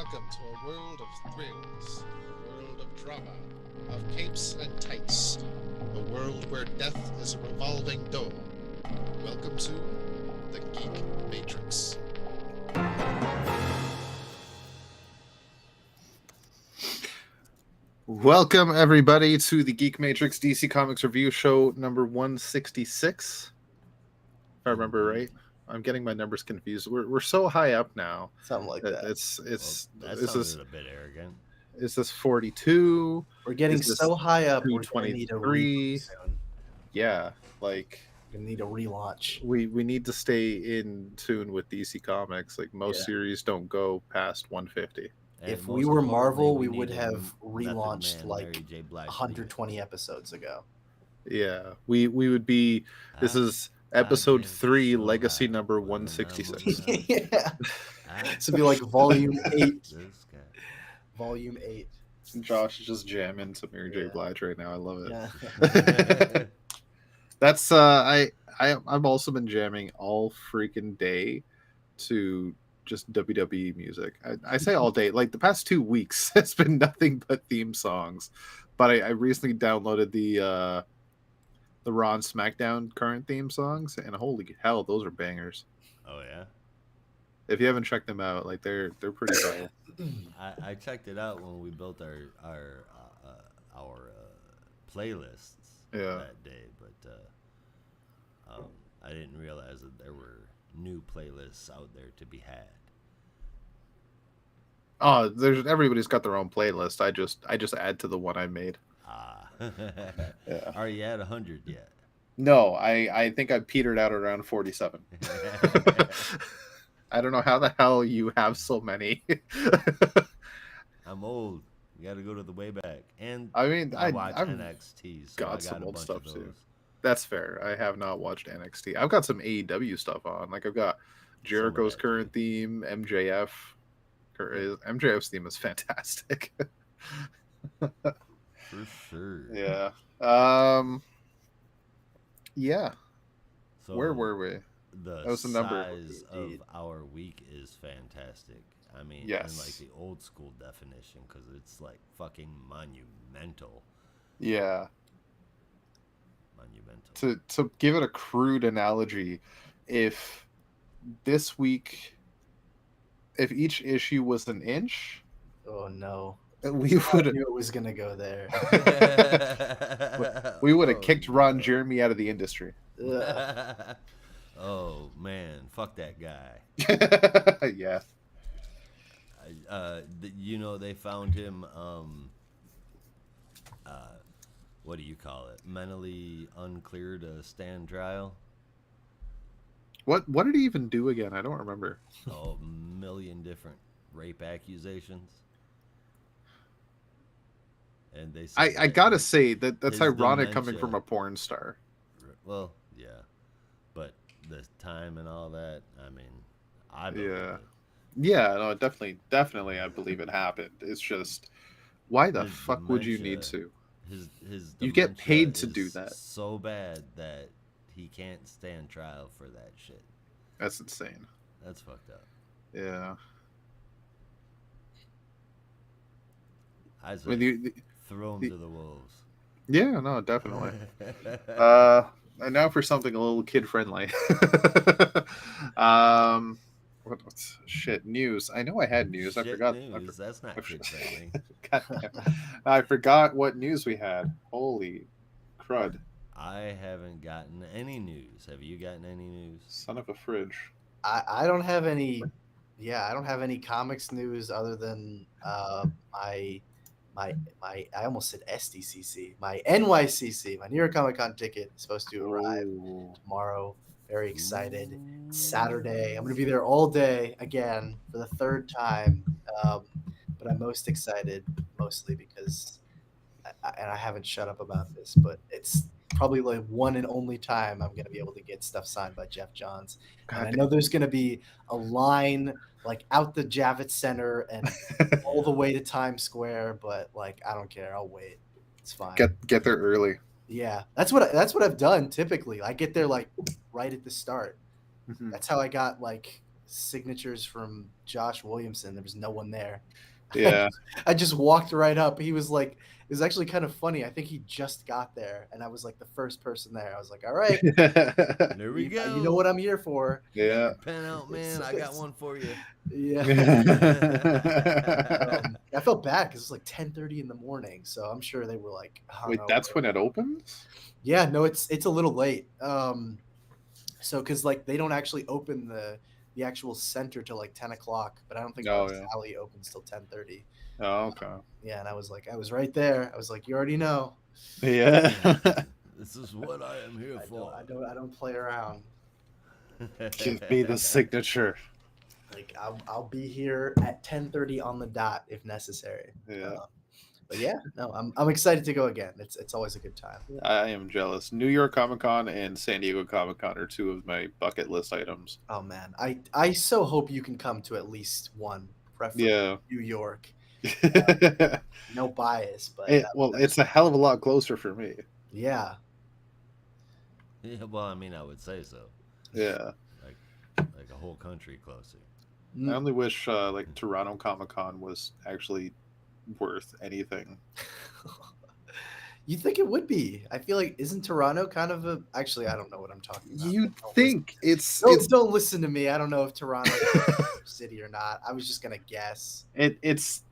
Welcome to a world of thrills, a world of drama, of capes and tights, a world where death is a revolving door. Welcome to the Geek Matrix. Welcome, everybody, to the Geek Matrix DC Comics Review Show number 166. If I remember right. I'm getting my numbers confused. We're so high up now. Something like that. That sounded a bit arrogant. Is this 42? We're getting so high up. We're gonna need a 223? soon. Yeah, like We're gonna need a relaunch. we need to stay in tune with DC Comics. Like most Yeah. series don't go past 150. And If most we were Marvel, importantly, we would need have a Method relaunched Man, like Mary J. Blige 120 episodes ago. Yeah, we would be. This remake. is episode I 3, get legacy so number high 166. when I'm Yeah. I This would be like volume 8. this guy. Volume 8. Josh is just jamming to Mary J. Yeah. Blige right now. I love it. Yeah. That's I've also been jamming all freaking day to just WWE music. I say all day, like the past 2 weeks, it's been nothing but theme songs. But I recently downloaded the Raw and SmackDown current theme songs, and holy hell, those are bangers. Oh yeah, If you haven't checked them out, like they're pretty cool. I checked it out when we built our playlists Yeah. that day, but I didn't realize that there were new playlists out there to be had. Oh, there's everybody's got their own playlist. I just add to the one I made. Ah, Yeah. are you at 100 yet? No, I think I petered out around 47. I don't know how the hell you have so many. I'm old. You got to go to the way back. And I mean, I watch I've NXT, so got I got some a old bunch stuff of those. too. That's fair. I have not watched NXT. I've got some AEW stuff on. Like I've got Jericho's that, current theme, MJF's theme is fantastic. For sure. Yeah. Yeah. So Where were we? the That was the number. size Indeed. of our week is fantastic. I mean, in Yes. like the old school definition, because it's like fucking monumental. Yeah. Monumental. To give it a crude analogy, if this week, if each issue was an inch, Oh no. we I would knew it was gonna go there. we would have Oh, kicked Ron Jeremy out of the industry. Ugh. Oh man, fuck that guy. Yeah. You know they found him. What do you call it? Mentally unclear to stand trial. What did he even do again? I don't remember. Oh, a million different rape accusations. And they said I that gotta his- say that's his ironic coming dementia- from a porn star. Well, yeah, but the time and all that. I mean, I believe Yeah. it. Yeah, no, definitely I believe it happened. It's just why the His fuck would you need dementia- to? His You get dementia paid to do is that. so bad that he can't stand trial for that shit. That's insane. That's fucked up. Yeah. I I say mean, throw him the- to the wolves. yeah, no, definitely. And now for something a little kid friendly. Shit, news. I know I had news. I Shit forgot. News. That's not I kid for- friendly. God damn. I forgot what news we had. Holy crud. I haven't gotten any news. Have you gotten any news? Son of a fridge. I don't have any. Yeah, I don't have any comics news other than my I almost said SDCC, my NYCC, my New York Comic Con ticket is supposed to arrive Ooh. tomorrow. Very excited. It's Saturday. I'm going to be there all day again for the third time. But I'm most excited mostly because, and I haven't shut up about this, but it's probably like one and only time I'm going to be able to get stuff signed by Jeff Johns. And I God know there's going to be a line like out the Javits Center and all the way to Times Square, but like I don't care. I'll wait. It's fine. get there early. Yeah, that's what I've done typically. I get there like right at the start. Mhm. That's how I got like signatures from Josh Williamson. There was no one there. Yeah. I just walked right up. He was like, it was actually kind of funny. I think he just got there, and I was like the first person there. I was like, all right, There we go. you know what I'm here for. You got Yeah. your pen out, man. I got one for you. Yeah. I felt bad because it's like 10:30 in the morning, so I'm sure they were like, Wait, hungover. that's when it opens? Yeah, no, it's a little late. So because like they don't actually open the actual center till like 10 o'clock, but I don't think Oh, Artist yeah. Alley opens till 10:30. Oh, okay. Yeah, and I was right there. I was like, you already know. Yeah. This is what I am here for. I don't play around. Give me the signature. Like I'll be here at 10:30 on the dot if necessary. Yeah. But yeah, no, I'm excited to go again. It's always a good time. I am jealous. New York Comic Con and San Diego Comic Con are two of my bucket list items. Oh man, I so hope you can come to at least one, preferably Yeah. New York. It, No bias, but well, it's a hell of a lot closer for me. yeah. Yeah, well, I mean, I would say so. Yeah. Like a whole country closer. I only wish like Toronto Comic Con was actually worth anything. You think it would be? I feel like isn't Toronto kind of a? Actually, I don't know what I'm talking about. You'd Don't think it's don't listen to me. I don't know if Toronto is a city or not. I was just gonna guess. it's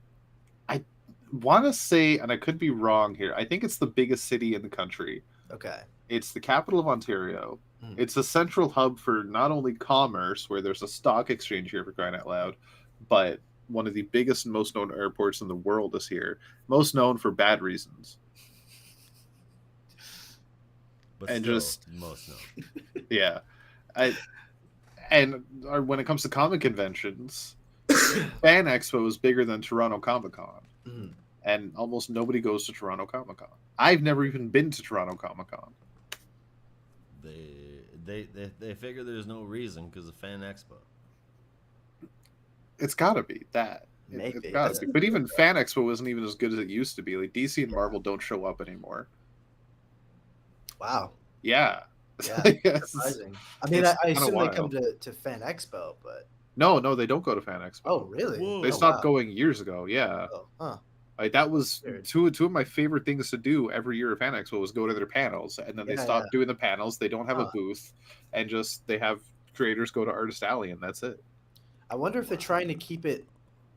I want to say, and I could be wrong here. I think it's the biggest city in the country. Okay. It's the capital of Ontario. Hmm. It's a central hub for not only commerce, where there's a stock exchange here for crying out loud, but one of the biggest and most known airports in the world is here. Most known for bad reasons. But And still, just- most known. Yeah. When it comes to comic conventions, Fan Expo is bigger than Toronto Comic Con. Mhm. And almost nobody goes to Toronto Comic Con. I've never even been to Toronto Comic Con. They figure there's no reason because of Fan Expo. It's got to be that. Maybe. It's got to be. But even Fan Expo isn't even as good as it used to be. Like DC and Marvel don't show up anymore. Wow. Yeah. Yeah. Yes. Surprising. I mean, It's I kinda assume they come wild. to Fan Expo, but No, they don't go to Fan Expo. oh really? Whoa. They Oh, stopped wow. going years ago. Yeah. Oh, huh. Like that was Weird. two of my favorite things to do every year at Fan Expo was go to their panels, and then they Yeah, stopped doing the panels. They don't have a Huh. booth, and just they have creators go to Artist Alley, and that's it. I wonder if they're trying to keep it,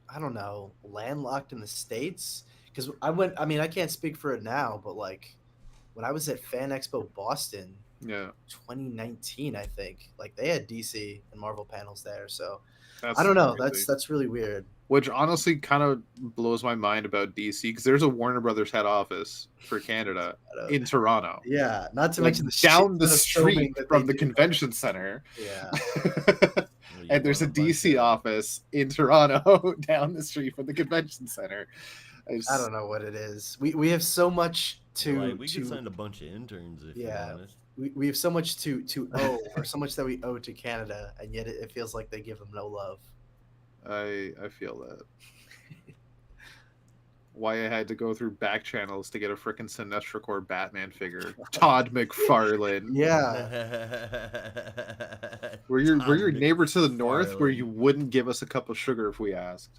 I don't know, landlocked in the States. Because I mean, I can't speak for it now, but like when I was at Fan Expo Boston, Yeah, 2019, I think, like they had DC and Marvel panels there. So that's I don't know. crazy. That's really weird. Which honestly kind of blows my mind about DC because there's a Warner Brothers head office for Canada I don't- in Toronto, yeah, not to like mention the down the shit ton of filming street that from they the do. convention center. Yeah, Well, you And there's a want bunch DC of- office in Toronto down the street from the convention center. I don't know what it is. We have so much to Like, we could send a bunch of interns if Yeah. you wanted. we have so much to owe, or so much that we owe to Canada, and yet it feels like they give them no love. I feel that. Why I had to go through back channels to get a freaking Sinestro Corps Batman figure. Todd McFarlane. Yeah, We're your Todd neighbor to the north where McFarlane. you wouldn't give us a cup of sugar if we asked.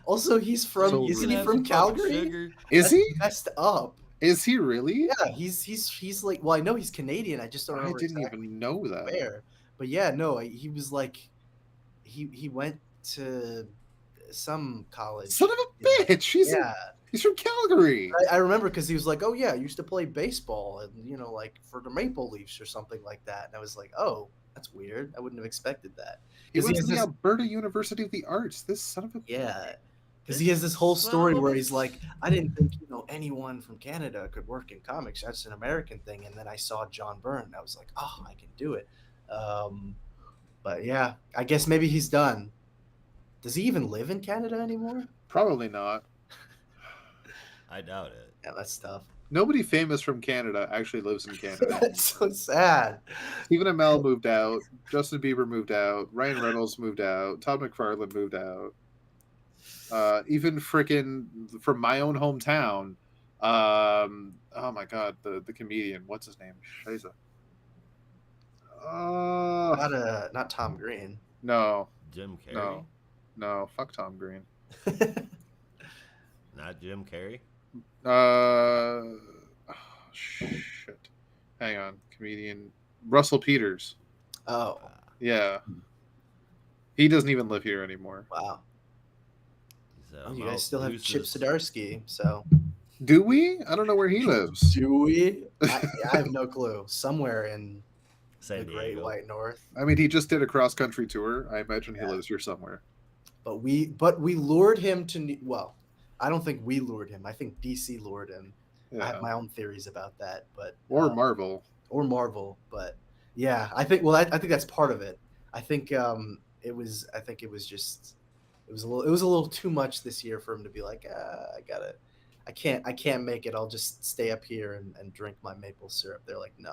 also he's from So isn't he Have from some fucking Calgary? sugar. Is That's he? messed up? Is he really? Yeah, he's like, well, I know he's Canadian. I just don't I remember didn't exactly even know that. where. But yeah, no, he was like, he went to some college. Son of a Yeah. bitch! Yeah, He's from Calgary. I remember because he was like, oh yeah, I used to play baseball, and like for the Maple Leafs or something like that. And I was like, oh, that's weird. I wouldn't have expected that. He 'Cause went he to has the this- Alberta University of the Arts. This son of a Yeah, because he has this whole story Son of where a- he's like, I didn't think anyone from Canada could work in comics. That's an American thing. And then I saw John Byrne, and I was like, oh, I can do it. But yeah, I guess maybe he's done. Does he even live in Canada anymore? Probably not. I doubt it. Yeah, that's tough. Nobody famous from Canada actually lives in Canada. That's so sad. Stephen Amell moved out. Justin Bieber moved out. Ryan Reynolds moved out. Todd McFarlane moved out. Even frickin' from my own hometown. Oh my god, the comedian. What's his name? Scheiße. Not Tom Green. No, Jim Carrey? no, no. Fuck Tom Green. Not Jim Carrey? Oh, shit. Hang on, comedian Russell Peters. Oh, Yeah, he doesn't even live here anymore. wow. He's, Oh, you guys Mount still have Chip Lucis- Zdarsky, so Do we? I don't know where he lives. do we? I have no clue. Somewhere in San the Great Diego. White North. I mean, he just did a cross country tour. I imagine he Yeah. lives here somewhere. But we lured him to well, I don't think we lured him. I think DC lured him. I Yeah, have my own theories about that, but or Marvel. or Marvel, but yeah, I think I think that's part of it. I think it was just it was a little too much this year for him to be like, I can't make it. I'll just stay up here and drink my maple syrup. They're like, no,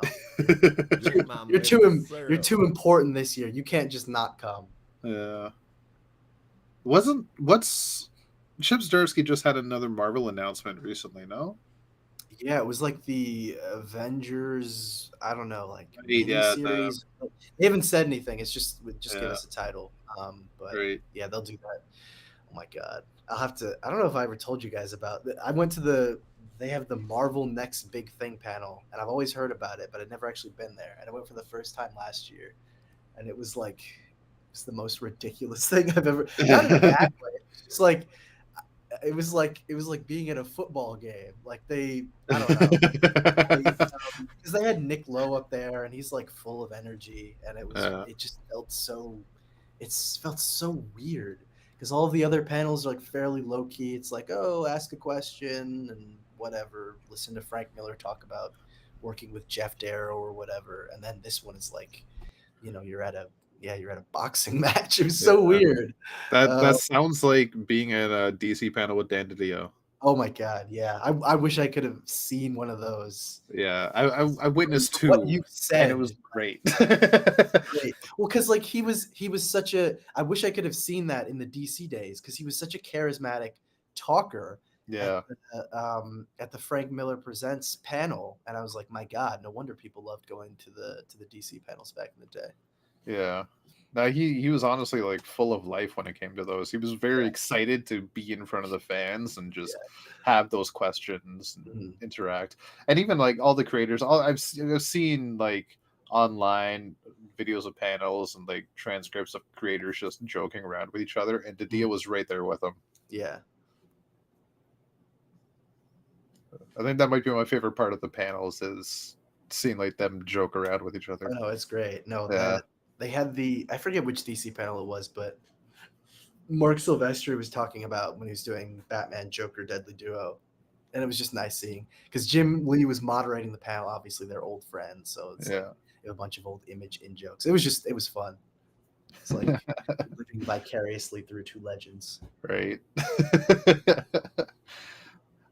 Drink my you're maple syrup. you're too important this year. You can't just not come. Yeah. What's Chip Zdarsky just had another Marvel announcement recently? No. Yeah, it was like the Avengers. I don't know, like Yeah, miniseries. They haven't said anything. It's just give Yeah. us a title. But Right. yeah, they'll do that. Oh my god, I'll have to. I don't know if I ever told you guys about. I went to the. They have the Marvel Next Big Thing panel, and I've always heard about it, but I'd never actually been there. And I went for the first time last year, and it was like it's the most ridiculous thing I've ever. Not in a bad way. It's like it was like being in a football game. Like I don't know. Because they had Nick Lowe up there, and he's like full of energy, and it just felt so weird because all the other panels are like fairly low key. It's like, oh, ask a question and whatever, listen to Frank Miller talk about working with Jeff Darrow or whatever, and then this one is like, you're at a boxing match. It was so Yeah. weird. That sounds like being at a DC panel with Dan DiDio. Oh my god, yeah. I wish I could have seen one of those. Yeah, I witnessed two, What you said, and it was great. great. Well, because like he was such a. I wish I could have seen that in the DC days because he was such a charismatic talker. Yeah, At the Frank Miller Presents panel, and I was like, my god, no wonder people loved going to the DC panels back in the day. yeah. No, he was honestly like full of life when it came to those. He was very excited to be in front of the fans and just have those questions and interact. And even like all the creators, I've seen like online videos of panels and like transcripts of creators just joking around with each other, and DiDio was right there with them. Yeah. I think that might be my favorite part of the panels is seeing like them joke around with each other. Oh, no, it's great. No, Yeah. they had I forget which DC panel it was, but Mark Silvestri was talking about when he was doing Batman Joker Deadly Duo. And it was just nice seeing because Jim Lee was moderating the panel. Obviously, they're old friends, so it's like a bunch of old Image in jokes. It was fun. It's like living vicariously through two legends. Right.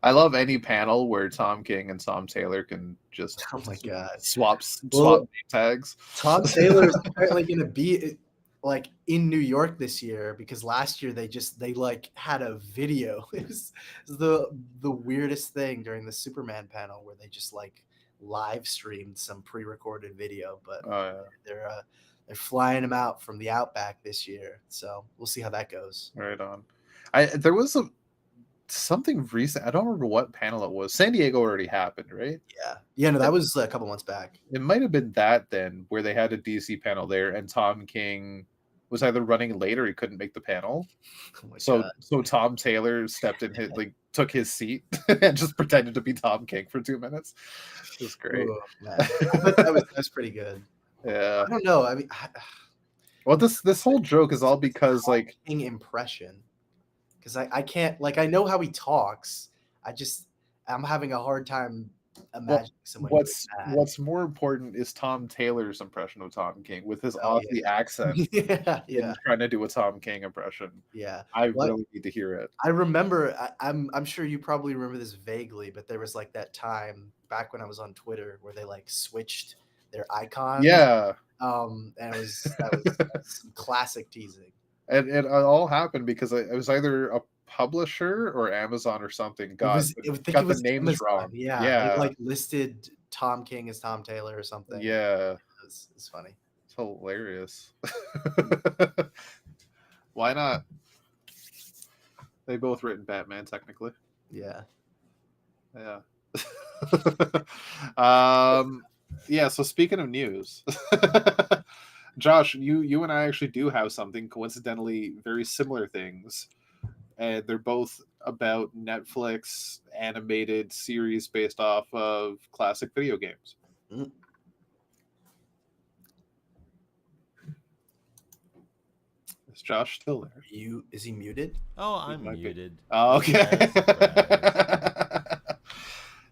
I love any panel where Tom King and Tom Taylor can just Oh my god, swap Well, name tags. Tom Taylor is apparently going to be like in New York this year because last year they like had a video. It was the weirdest thing during the Superman panel where they just like live streamed some pre-recorded video, but they're flying him out from the Outback this year, so we'll see how that goes. Right on. There was something recent. I don't remember what panel it was. San Diego already happened, right? Yeah. No, that was a couple months back. It might have been that then, where they had a DC panel there, and Tom King was either running late or he couldn't make the panel. Oh my So God. Tom Taylor stepped in, took his seat and just pretended to be Tom King for 2 minutes. It was great. Oh, man. But that was pretty good. Yeah. I don't know. I mean, Well, this whole joke is all because like King impression. Because I can't, like, I know how he talks. I'm having a hard time imagining someone. What's more important is Tom Taylor's impression of Tom King with his Aussie accent. Yeah. And trying to do a Tom King impression. Yeah. Really need to hear it. I remember, I'm sure you probably remember this vaguely, but there was like that time back when I was on Twitter where they like switched their icon. Yeah. And that was some classic teasing. And it all happened because it was either a publisher or Amazon or something got the names Amazon. wrong. Yeah. It like listed Tom King as Tom Taylor or something. Yeah. It's funny. It's hilarious. Why not? They both written Batman, technically. Yeah. Yeah. um. Yeah. So speaking of news, Josh, you and I actually do have something coincidentally very similar things, and they're both about Netflix animated series based off of classic video games. Mm. Is Josh still there? Is he muted? Oh, He I'm might be. muted. Oh, okay. Surprise, surprise.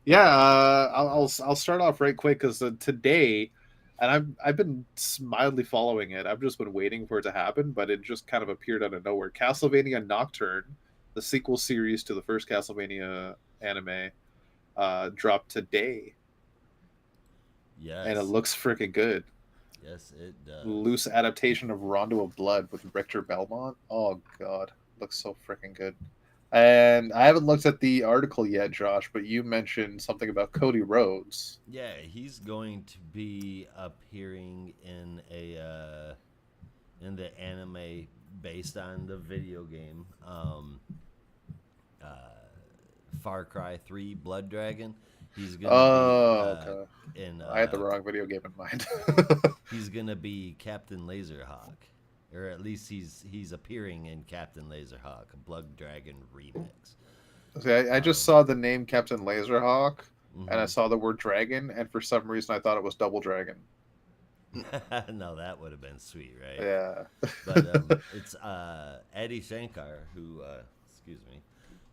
Yeah, I'll start off right quick because today, and I've been mildly following it. I've just been waiting for it to happen, but it just kind of appeared out of nowhere. Castlevania Nocturne, the sequel series to the first Castlevania anime, dropped today, Yes. and it looks freaking good. Yes, it does. Loose adaptation of Rondo of Blood with Richter Belmont. Oh god, looks so freaking good. And I haven't looked at the article yet, Josh, but you mentioned something about Cody Rhodes. Yeah, he's going to be appearing in in the anime based on the video game, uh, Far Cry 3 Blood Dragon. He's gonna Oh, be okay. in. I had the wrong video game in mind. He's gonna be Captain Laserhawk, or at least he's appearing in Captain Laserhawk, a Blood Dragon remix. See, I just saw the name Captain Laserhawk, and I Mhm. saw the word dragon, and for some reason I thought it was Double Dragon. No, that would have been sweet, right? Yeah. But it's Eddie Shankar who, excuse me,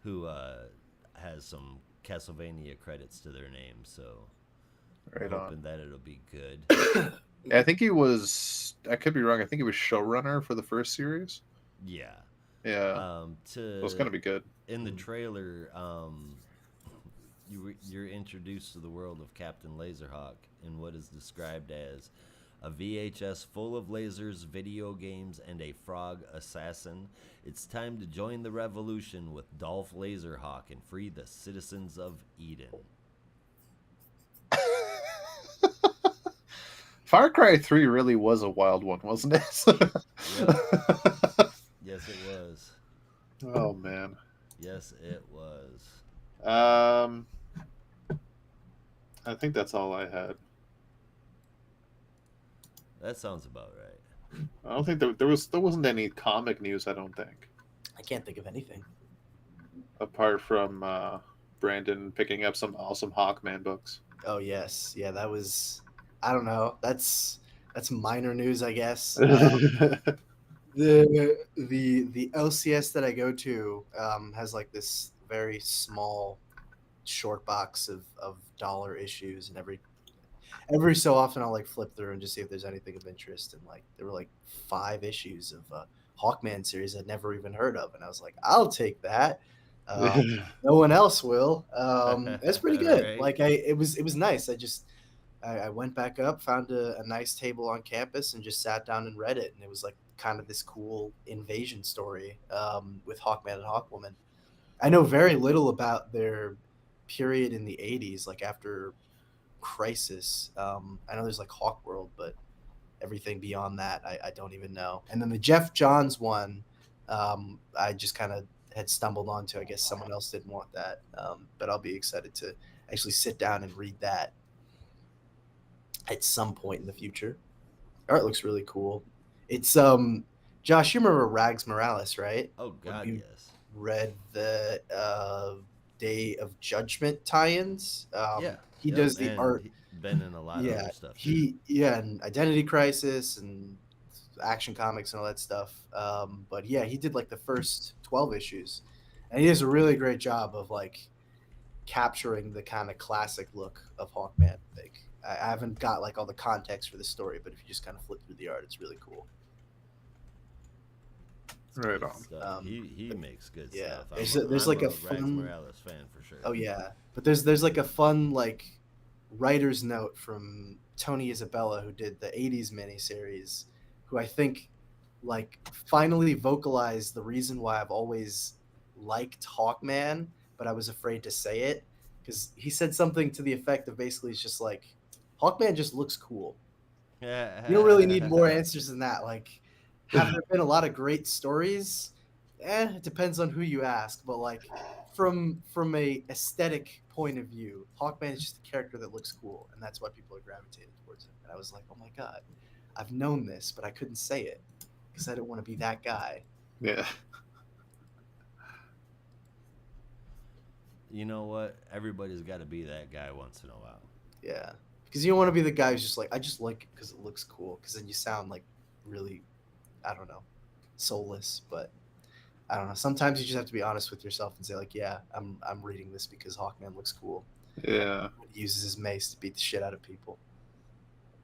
who has some Castlevania credits to their name. So Right I'm on. hoping that it'll be good. Yeah, I think he was. I could be wrong. I think he was showrunner for the first series. Yeah. Yeah, To so it's gonna be good. in the trailer, you're introduced to the world of Captain Laserhawk in what is described as a VHS full of lasers, video games, and a frog assassin. It's time to join the revolution with Dolph Laserhawk and free the citizens of Eden. Far Cry 3 really was a wild one, wasn't it? Yes, it was. Oh man. Yes, it was. I think that's all I had. That sounds about right. I don't think there wasn't any comic news. I don't think, I can't think of anything. apart from Brandon picking up some awesome Hawkman books. Oh yes, yeah, that was. I don't know. That's minor news, I guess. The LCS that I go to has like this very small short box of dollar issues, and every so often I'll like flip through and just see if there's anything of interest. And like there were like 5 issues of Hawkman series I'd never even heard of, and I was like, I'll take that. No one else will. It's pretty good. Right. Like it was nice. I went back up, found a nice table on campus, and just sat down and read it. And it was like kind of this cool invasion story with Hawkman and Hawkwoman. I know very little about their period in the 80s, like after Crisis. I know there's like Hawkworld, but everything beyond that, I don't even know. And then the Jeff Johns one, I just kind of had stumbled onto. I guess someone else didn't want that, but I'll be excited to actually sit down and read that at some point in the future. Art looks really cool. It's Josh, you remember Rags Morales, right? Oh God, you- yes. Read the Day of Judgment tie-ins. Yeah. He Yep, does the and art. he been in a lot of Yeah, other stuff. too. and Identity Crisis and Action Comics and all that stuff. But yeah, he did like the first 12 issues, and he does a really great job of like capturing the kind of classic look of Hawkman. Like I haven't got like all the context for the story, but if you just kind of flip through the art, it's really cool. Right on. Stuff. He makes good yeah, stuff. there's I'm like a Rags fun- Morales fan for sure. Oh yeah, but there's like a fun like writer's note from Tony Isabella, who did the 80s miniseries, who I think like finally vocalized the reason why I've always liked Hawkman, but I was afraid to say it, because he said something to the effect of basically it's just like Hawkman just looks cool. You don't really need more answers than that. Like, have there been a lot of great stories? It depends on who you ask. But like, from a aesthetic point of view, Hawkman is just a character that looks cool, and that's why people are gravitated towards him. And I was like, oh my god, I've known this, but I couldn't say it because I didn't want to be that guy. Yeah. You know what? Everybody's got to be that guy once in a while. Yeah, because you don't want to be the guy who's just like, I just like it because it looks cool. Because then you sound like really, I don't know, soulless. But I don't know. Sometimes you just have to be honest with yourself and say like, yeah, I'm reading this because Hawkman looks cool. Yeah. He uses his mace to beat the shit out of people.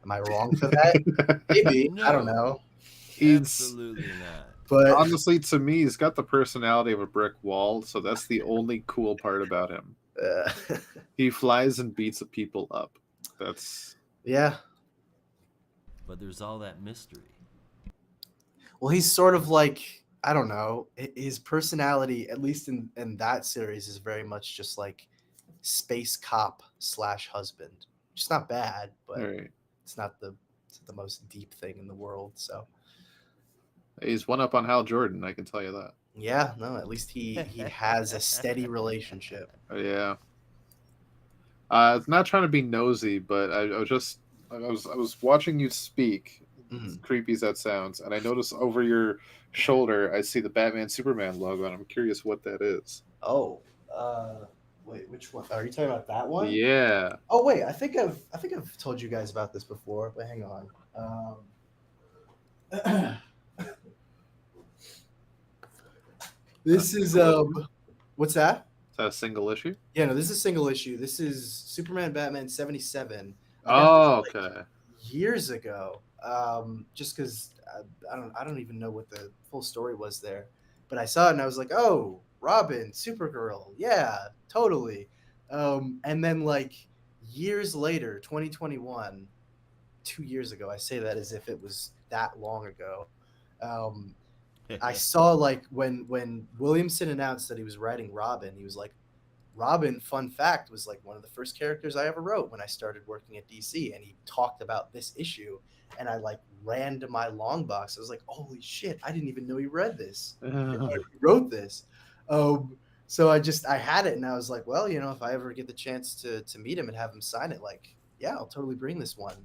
Am I wrong for that? Maybe. I don't know. He's Absolutely not. But honestly, to me, he's got the personality of a brick wall, so that's the only cool part about him. He flies and beats people up. That's yeah. But there's all that mystery. Well, he's sort of like, I don't know. His personality, at least in that series, is very much just like space cop / husband. Which is not bad, but right. it's not the most deep thing in the world. So He's one up on Hal Jordan, I can tell you that. yeah, no, at least he has a steady relationship. Yeah. It's not trying to be nosy, but I was watching you speak, as creepy as that sounds, and I noticed over your shoulder I see the Batman Superman logo, and I'm curious what that is. Oh, wait, which one? Are you talking about that one? Yeah. Oh wait, I think I've told you guys about this before, but hang on. This is what's that? Is that a single issue? Yeah, no, this is a single issue. This is Superman Batman 77. Oh, okay. Years ago. Just because I don't even know what the full story was there, but I saw it and I was like, oh, Robin, Supergirl, yeah, totally. And then like years later, 2021, 2 years ago, I say that as if it was that long ago. I saw like when Williamson announced that he was writing Robin, he was like, Robin, fun fact, was like one of the first characters I ever wrote when I started working at DC, and he talked about this issue, and I like ran to my long box. I was like, holy shit, I didn't even know he read this. He wrote this. So I had it, and I was like, well, you know, if I ever get the chance to meet him and have him sign it, like, yeah, I'll totally bring this one.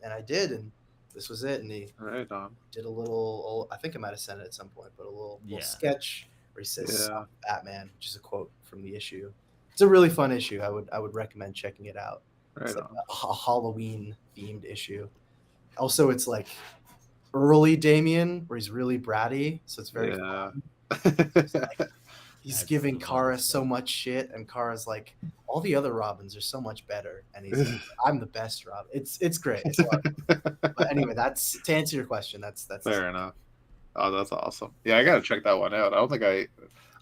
And I did, and this was it. And he right on. did a little, I think I might have sent it at some point, but a little sketch where he says "Soft Batman," which is a quote from the issue. It's a really fun issue. I would recommend checking it out. Right It's like on. a Halloween themed issue. Also, it's like early Damien, where he's really bratty, so it's very fun. He's That's giving the Kara best so stuff. much shit, and Kara's like, all the other Robins are so much better, and he's like, I'm the best Robin. It's great. It's a lot of fun. But anyway, that's to answer your question. That's Fair enough. Oh, that's awesome. Yeah, I gotta check that one out. I don't think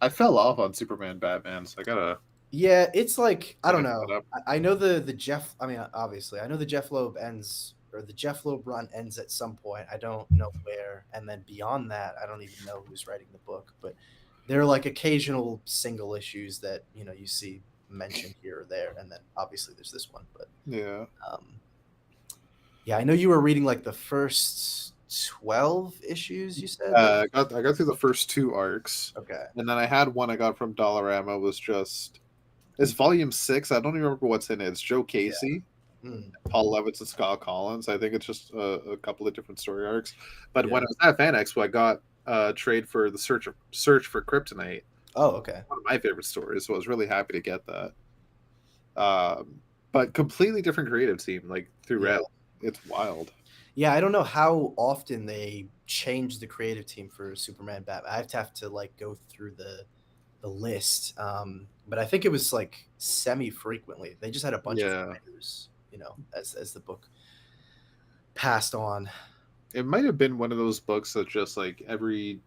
I fell off on Superman Batman, so I gotta. Yeah, it's like I don't Check know. that up. I know the Jeff. I mean, obviously, I know the Jeff Loeb ends, or the Jeff Loeb run ends at some point. I don't know where, and then beyond that, I don't even know who's writing the book. But there are like occasional single issues that you see mentioned here or there, and then obviously there's this one. But Yeah. yeah, I know you were reading like the first 12 issues. You said. I got through the first two arcs, Okay. and then I had one I got from Dollarama. Was just it's volume 6. I don't even remember what's in it. It's Joe Casey, Paul Levitz, and Scott Collins. I think it's just a couple of different story arcs. But when I was at Fan Expo, I got a trade for the Search for Kryptonite. Oh, okay. One of my favorite stories, so I was really happy to get that. But completely different creative team, like throughout. It's wild. Yeah, I don't know how often they change the creative team for Superman Batman. I have to like go through the list, but I think it was like semi frequently. They just had a bunch of writers, as the book passed on. It might have been one of those books that just like every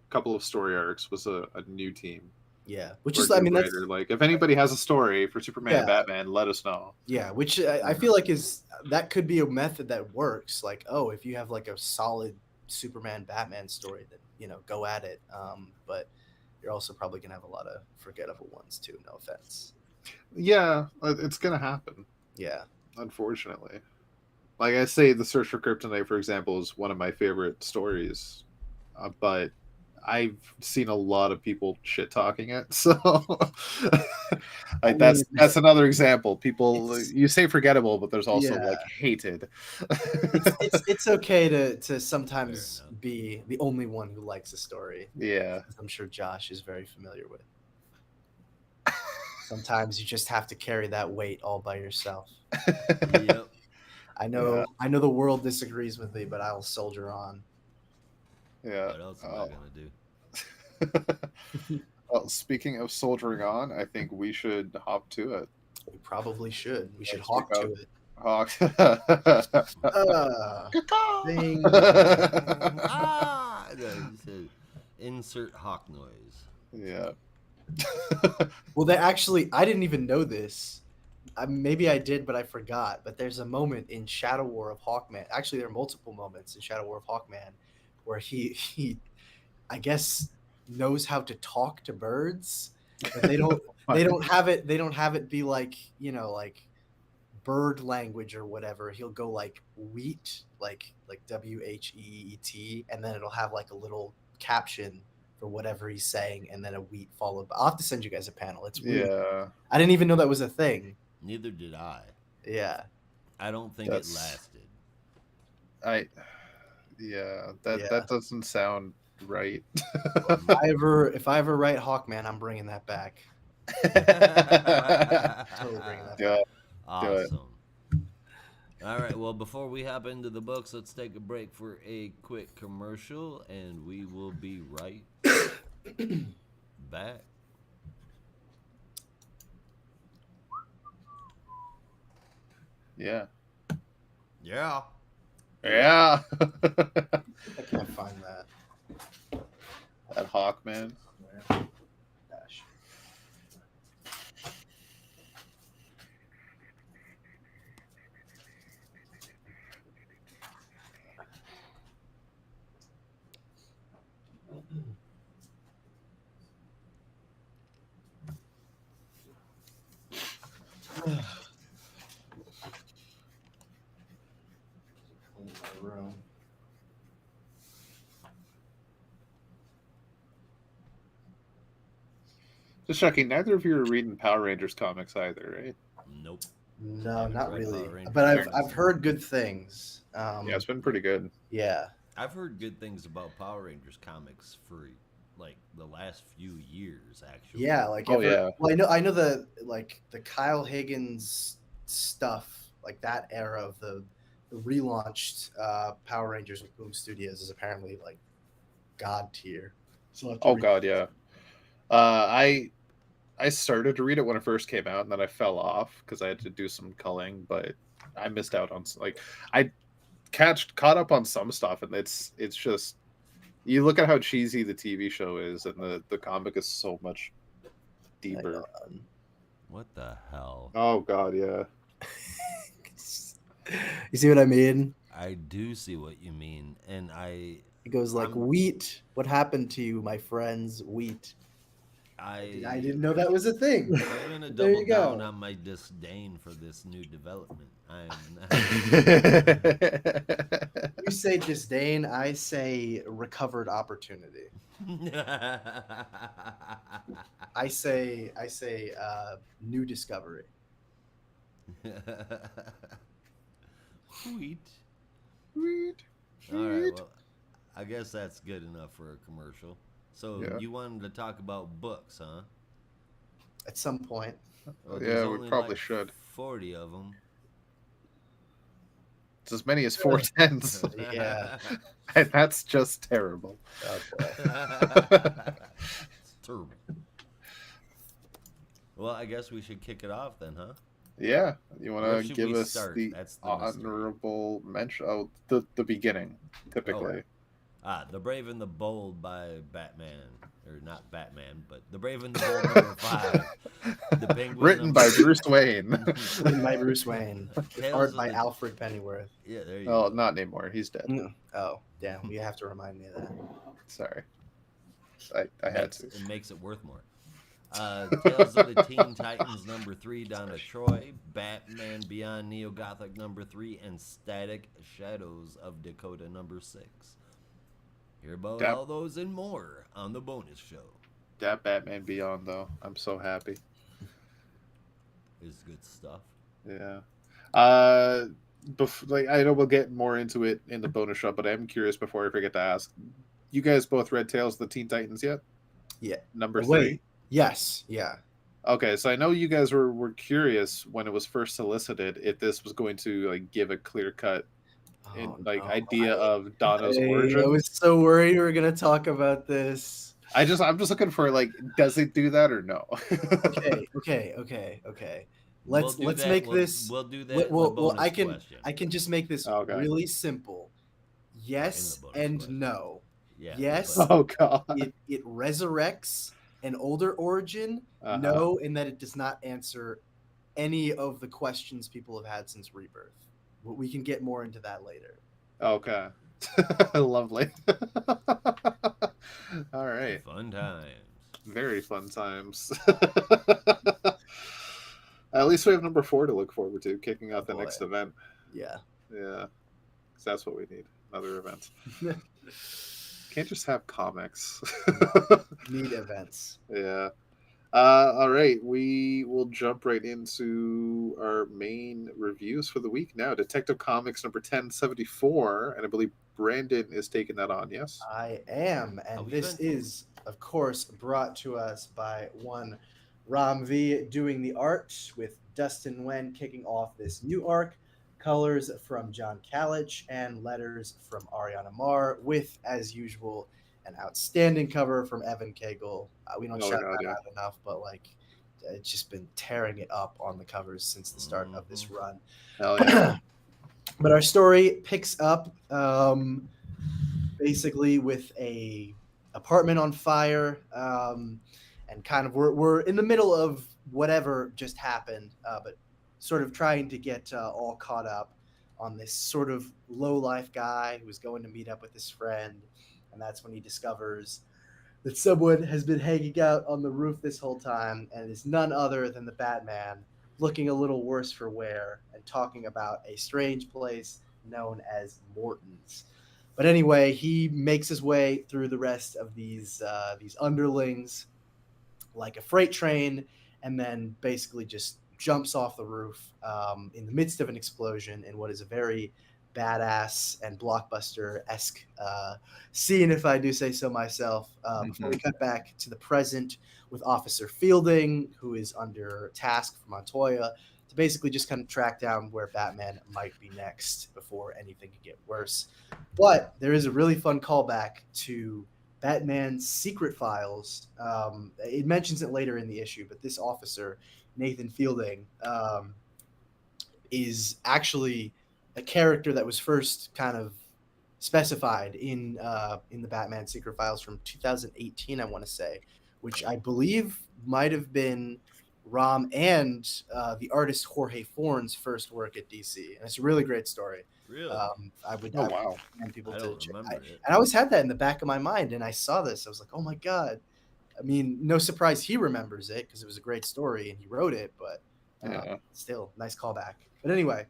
couple of story arcs was a new team. Yeah, which is, I mean, that's like if anybody has a story for Superman and Batman, let us know. Yeah, which I feel like that could be a method that works. Like, oh, if you have like a solid Superman Batman story, then go at it. But you're also probably gonna have a lot of forgettable ones too. No offense. Yeah, it's gonna happen. Yeah, unfortunately. like I say, The Search for Kryptonite, for example, is one of my favorite stories, but I've seen a lot of people shit talking it. So, like mean, that's another example. People, it's you say forgettable, but there's also yeah. like hated. It's okay to Fair sometimes enough. be the only one who likes a story, Yeah. as I'm sure Josh is very familiar with. Sometimes you just have to carry that weight all by yourself. Yep. I know the world disagrees with me, but I will soldier on. Yeah. What else am I Oh. gonna do? Well, speaking of soldiering on, I think we should hop to it. We probably should. We should Let's hawk check to out- it. Hawk. Ding. Ah! No, you said insert hawk noise. Yeah. Well, they actually, I didn't even know this. Maybe I did, but I forgot. But there's a moment in Shadow War of Hawkman. Actually, there are multiple moments in Shadow War of Hawkman where he I guess knows how to talk to birds, but they don't have it be like, like bird language or whatever. He'll go like wheat, like WHEET, and then it'll have like a little caption for whatever he's saying, and then a wheat followed by. I'll have to send you guys a panel. It's really, Yeah. I didn't even know that was a thing. Neither did I. Yeah. I don't think That's- it lasted. That Yeah. doesn't sound right. If I ever write Hawkman, I'm bringing that back. Totally bringing that Yeah. back. Awesome. All right. Well, before we hop into the books, let's take a break for a quick commercial, and we will be right back. Yeah. Yeah. Yeah. I can't find that. That Hawkman. Gosh. Clean my room. Just checking, neither of you are reading Power Rangers comics either, right? Nope. No, Haven't not read really. Power Rangers But I've comics. heard good things. Yeah, it's been pretty good. Yeah. I've heard good things about Power Rangers comics for like the last few years, actually. Yeah, like Oh, yeah. Well, I know the Kyle Higgins stuff, like that era of the relaunched Power Rangers with Boom Studios is apparently like god tier. So I'll have to Oh read- god, yeah. I started to read it when it first came out, and then I fell off because I had to do some culling. But I missed out on I caught up on some stuff, and it's just you look at how cheesy the TV show is, and the comic is so much deeper. What the hell? Oh god, yeah. You see what I mean? I do see what you mean, and It goes like I'm- wheat. What happened to you, my friends? Wheat. I I didn't know that was a thing. I'm gonna There double you go. down on my disdain for this new development. I'm You say disdain, I say recovered opportunity. I say new discovery. Wheat. Sweet. All right, well, I guess that's good enough for a commercial. So Yeah. you wanted to talk about books, huh? At some point. Well, Yeah, there's we only probably like should. 40 of them. It's as many as 410s. Yeah. And that's just terrible. Oh, boy. It's terrible. Well, I guess we should kick it off then, huh? Yeah, you Where want to should give we us start? the That's the mystery. honorable mention? Oh, the beginning, typically. The Brave and the Bold by Batman. Or not Batman, but The Brave and the Bold number 5. The Penguin Written number by 6. Bruce Wayne. Written by Bruce Wayne. With Tales art of by the- Alfred Pennyworth. Yeah, there you Oh, go. not anymore. He's dead. Oh, damn. You have to remind me of that. Sorry. I had Makes- to. It makes it worth more. Tales of the Teen Titans #3, Donna Troy, Batman Beyond Neo Gothic #3, and Static Shadows of Dakota #6. Hear about That, all those and more on the bonus show. that Batman Beyond, though. I'm so happy. It's good stuff. Yeah. Like I know we'll get more into it in the bonus show, but I'm curious before I forget to ask. You guys both read Tales of the Teen Titans yet? Yeah. Number Wait. 3. Yes. Yeah. Okay, so I know you guys were curious when it was first solicited if this was going to like give a clear cut Oh, like no. idea of Donna's I origin. was so worried we were gonna talk about this. I'm just looking for like, does it do that or no? Okay. Let's We'll do that. make We'll- this. We'll do that. Well, in the bonus I can question. just make this Okay. really simple. Yes bonus and question. no. Yeah. Yes, but- Oh god. it resurrects an older origin. Uh-huh. No, in that it does not answer any of the questions people have had since Rebirth. We can get more into that later. Okay. Lovely. All right. Fun times. Very fun times. At least we have number 4 to look forward to, kicking off the Boy. next event. Yeah. Yeah. 'Cause that's what we need. Another event. Can't just have comics. Need events. Yeah. All right. We will jump right into our main reviews for the week now. Detective Comics number 1074. And I believe Brandon is taking that on, yes? I am, Are and we this good? is, of course, brought to us by one Ram V doing the art, with Dustin Nguyen kicking off this new arc. Colors from John Kalich and letters from Ariana Marr, with, as usual, an outstanding cover from Evan Cagle. We don't Oh, shout God, that yeah. out enough, but like, it's just been tearing it up on the covers since the start of this run. Hell yeah. But our story picks up basically with a apartment on fire, and kind of we're in the middle of whatever just happened, but sort of trying to get all caught up on this sort of low life guy who's going to meet up with his friend, and that's when he discovers that someone has been hanging out on the roof this whole time, and is none other than the Batman, looking a little worse for wear and talking about a strange place known as Morton's. But anyway, he makes his way through the rest of these underlings like a freight train, and then basically just jumps off the roof in the midst of an explosion in what is a very badass and blockbuster-esque scene, if I do say so myself. Before we cut back to the present with Officer Fielding, who is under task for Montoya to basically just kind of track down where Batman might be next before anything could get worse. But there is a really fun callback to Batman's secret files. It mentions it later in the issue, but this officer, Nathan Fielding, is actually a character that was first kind of specified in the Batman Secret Files from 2018, I want to say, which I believe might have been Ram and the artist Jorge Forn's first work at DC, and it's a really great story. Really? I would Oh, wow. recommend people I to don't check. remember it. And I always had that in the back of my mind, and I saw this. I was like, oh my god. I mean, no surprise he remembers it because it was a great story and he wrote it, but Yeah. still, nice callback. But anyway,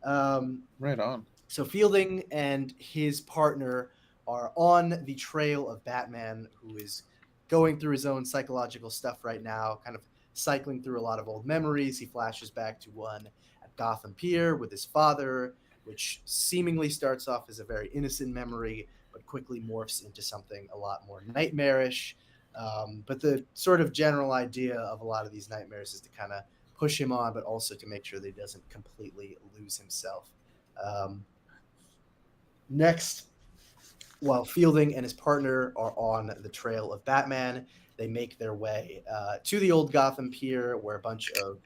Right on. so Fielding and his partner are on the trail of Batman, who is going through his own psychological stuff right now, kind of cycling through a lot of old memories. He flashes back to one at Gotham Pier with his father, which seemingly starts off as a very innocent memory, but quickly morphs into something a lot more nightmarish. But the sort of general idea of a lot of these nightmares is to kind of push him on, but also to make sure that he doesn't completely lose himself. Next, while Fielding and his partner are on the trail of Batman, they make their way to the old Gotham Pier, where a bunch of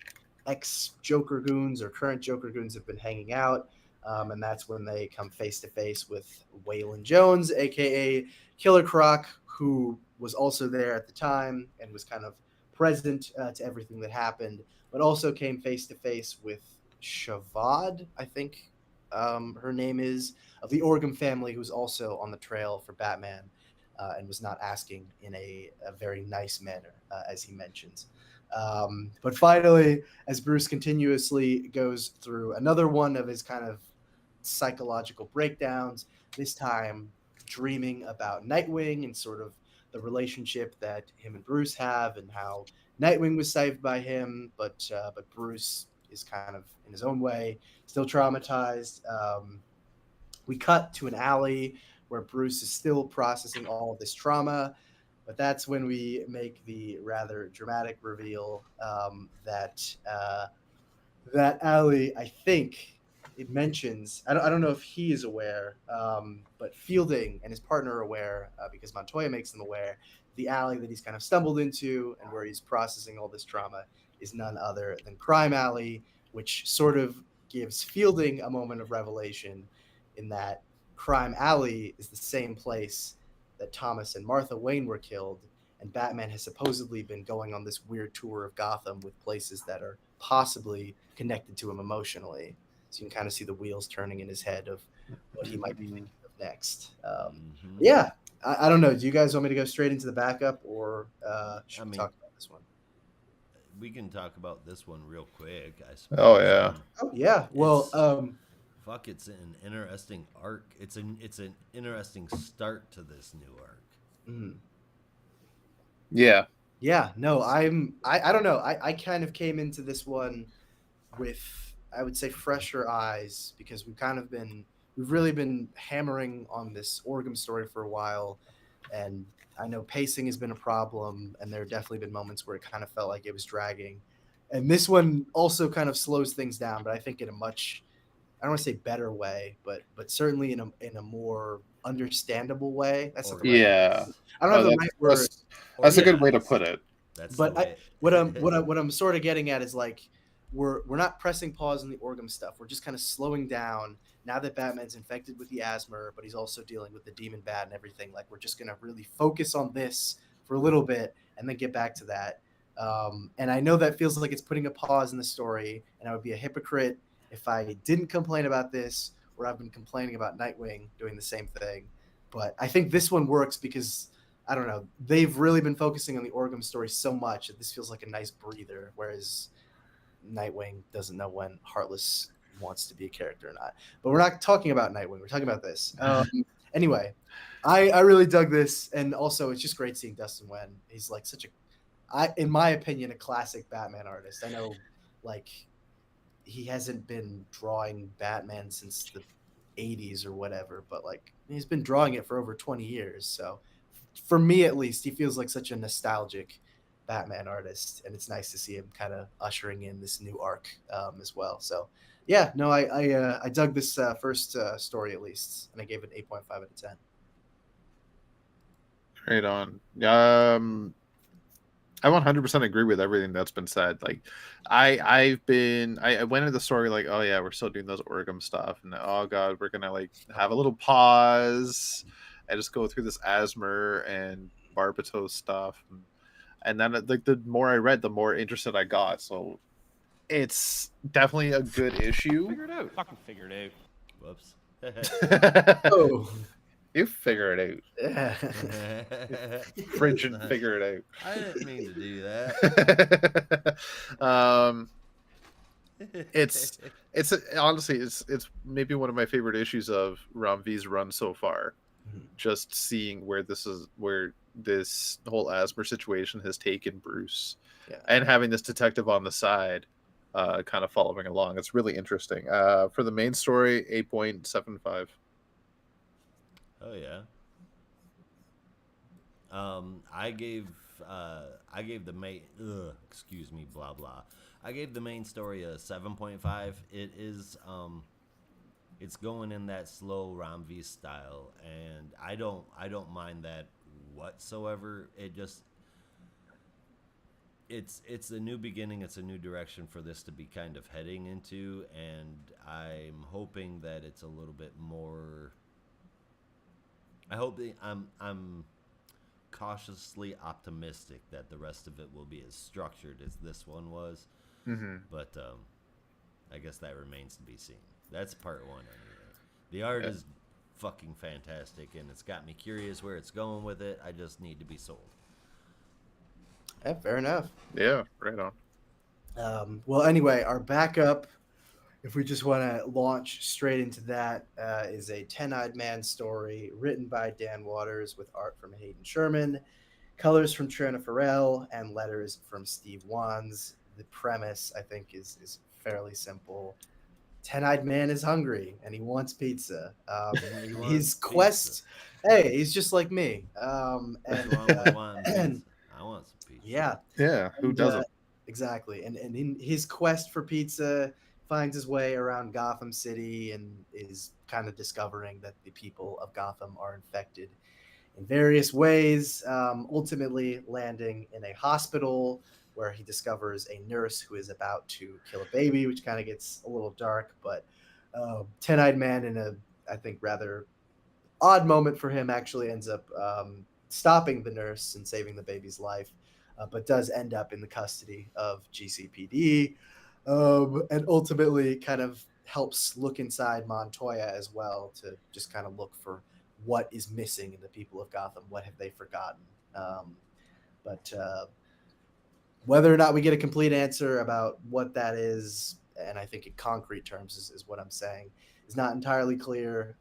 ex-Joker goons or current Joker goons have been hanging out. And that's when they come face to face with Waylon Jones, aka Killer Croc, who was also there at the time and was kind of present to everything that happened, but also came face to face with Shavad, I think her name is, of the Orgum family, who's also on the trail for Batman. and was not asking in a very nice manner, as he mentions. But finally, as Bruce continuously goes through another one of his kind of psychological breakdowns, this time dreaming about Nightwing and sort of the relationship that him and Bruce have, and how Nightwing was saved by him, but Bruce is kind of in his own way still traumatized. We cut to an alley where Bruce is still processing all of this trauma, but that's when we make the rather dramatic reveal that alley, I think it mentions, I don't know if he is aware, but Fielding and his partner are aware, because Montoya makes them aware. The alley that he's kind of stumbled into and where he's processing all this trauma is none other than Crime Alley, which sort of gives Fielding a moment of revelation in that Crime Alley is the same place that Thomas and Martha Wayne were killed, and Batman has supposedly been going on this weird tour of Gotham with places that are possibly connected to him emotionally. So you can kind of see the wheels turning in his head of what he might be thinking of next. Yeah, I don't know. Do you guys want me to go straight into the backup, or should we talk about this one? We can talk about this one real quick, I suppose. Oh yeah. Oh yeah. Well, fuck, it's an interesting arc. It's an interesting start to this new arc. Yeah. Yeah, no, I don't know. I kind of came into this one with, I would say, fresher eyes, because we've really been hammering on this Orgum story for a while, and I know pacing has been a problem, and there have definitely been moments where it kind of felt like it was dragging. And this one also kind of slows things down, but I think in a much, I don't want to say better way, but certainly in a more understandable way. That's not the right Yeah. word. I don't have the right word. That's a good way to put it. That's But what I'm sort of getting at is, like, we're not pressing pause on the Orgum stuff. We're just kind of slowing down now that Batman's infected with the asthma, but he's also dealing with the demon bat and everything. Like, we're just gonna really focus on this for a little bit and then get back to that. And I know that feels like it's putting a pause in the story, and I would be a hypocrite if I didn't complain about this, where I've been complaining about Nightwing doing the same thing. But I think this one works because, I don't know, they've really been focusing on the Orgum story so much that this feels like a nice breather, whereas Nightwing doesn't know when Heartless wants to be a character or not. But we're not talking about Nightwing. We're talking about this. Anyway, I really dug this, and also it's just great seeing Dustin Nguyen. He's like such in my opinion, a classic Batman artist. I know, like, he hasn't been drawing Batman since the 80s or whatever, but like he's been drawing it for over 20 years. So for me, at least, he feels like such a nostalgic Batman artist, and it's nice to see him kind of ushering in this new arc as well. So yeah, no, I dug this first story, at least, and I gave it 8.5 out of 10. Right on. I 100% agree with everything that's been said. Like, I went into the story like, oh yeah, we're still doing those Orgum stuff, and oh god, we're gonna like have a little pause and just go through this asthma and Barbatos stuff, and then like the more I read, the more interested I got. So it's definitely a good issue. Figure it out. Fucking figure it out. Whoops. Oh, You figure it out. yeah. Fridge and figure it out. I didn't mean to do that. It's honestly it's maybe one of my favorite issues of Ram V's run so far. Just seeing where this whole asthma situation has taken Bruce, and having this detective on the side, kind of following along. It's really interesting. For the main story, 8.75. Oh yeah. I gave the main excuse me, blah blah. I gave the main story a 7.5. It is it's going in that slow Ram V style, and I don't mind that whatsoever. It just it's a new beginning, it's a new direction for this to be kind of heading into, and I'm hoping that it's a little bit more. I'm cautiously optimistic that the rest of it will be as structured as this one was. But I guess that remains to be seen. That's part one anyway. The art is fucking fantastic, and it's got me curious where it's going with it. I just need to be sold. Yeah, fair enough. Yeah, right on. Well, anyway, our backup, if we just want to launch straight into that, is a Ten-Eyed Man story written by Dan Waters with art from Hayden Sherman, colors from Trina Farrell, and letters from Steve Wands. The premise, I think, is fairly simple. Ten-Eyed Man is hungry and he wants pizza. He His wants quest, hey, he's just like me. What's And wrong with wanting and pizza? I want some pizza. yeah, Yeah, who and, doesn't? exactly. And in his quest for pizza, finds his way around Gotham City and is kind of discovering that the people of Gotham are infected in various ways, ultimately landing in a hospital where he discovers a nurse who is about to kill a baby, which kind of gets a little dark. But Ten-Eyed Man, in a, I think, rather odd moment for him, actually ends up stopping the nurse and saving the baby's life, but does end up in the custody of GCPD, and ultimately kind of helps look inside Montoya as well to just kind of look for what is missing in the people of Gotham. What have they forgotten? But whether or not we get a complete answer about what that is, and I think in concrete terms is what I'm saying, is not entirely clear.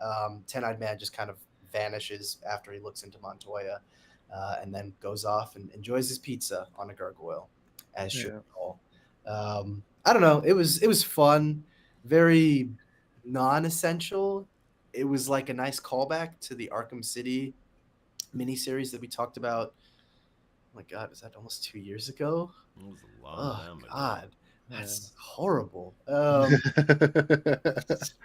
Ten-Eyed Man just kind of vanishes after he looks into Montoya, and then goes off and enjoys his pizza on a gargoyle, as should Yeah. all. I don't know. It was fun, very non-essential. It was like a nice callback to the Arkham City miniseries that we talked about. Oh my God, was that almost 2 years ago? It was a long Oh time ago. God, Yeah. that's horrible.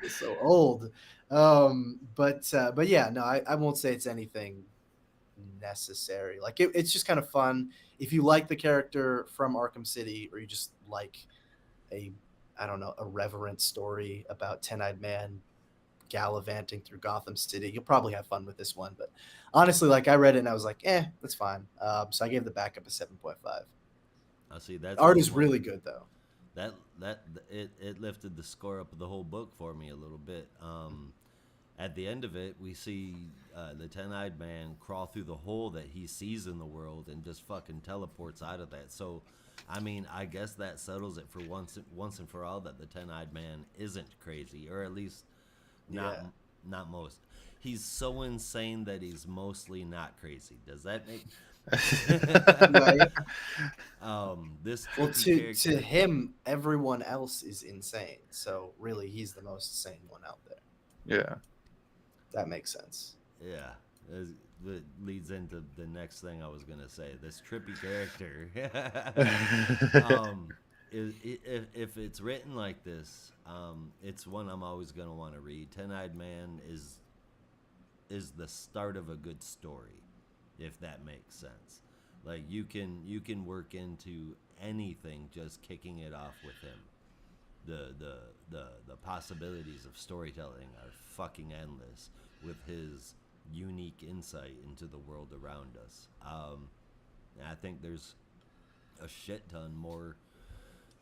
It's so old. But yeah, no, I won't say it's anything necessary. Like it's just kind of fun. If you like the character from Arkham City, or you just like a, I don't know, a reverent story about Ten-Eyed Man gallivanting through Gotham City, you'll probably have fun with this one. But honestly, like I read it and I was like, that's fine. So I gave the backup a 7.5. I see that's Art a is little really good though. it lifted the score up of the whole book for me a little bit. At the end of it, we see the Ten-Eyed Man crawl through the hole that he sees in the world and just fucking teleports out of that. So, I mean, I guess that settles it for once and for all that the Ten-Eyed Man isn't crazy, or at least not most. He's so insane that he's mostly not crazy. Does that make Right. this Well, trippy to character? him, everyone else is insane. So really, he's the most sane one out there. Yeah. That makes sense. Yeah, that leads into the next thing I was gonna say. This trippy character. If it's written like this, it's one I'm always gonna want to read. Ten-Eyed Man is the start of a good story, if that makes sense. Like you can work into anything just kicking it off with him. The possibilities of storytelling are fucking endless with his unique insight into the world around us. I think there's a shit ton more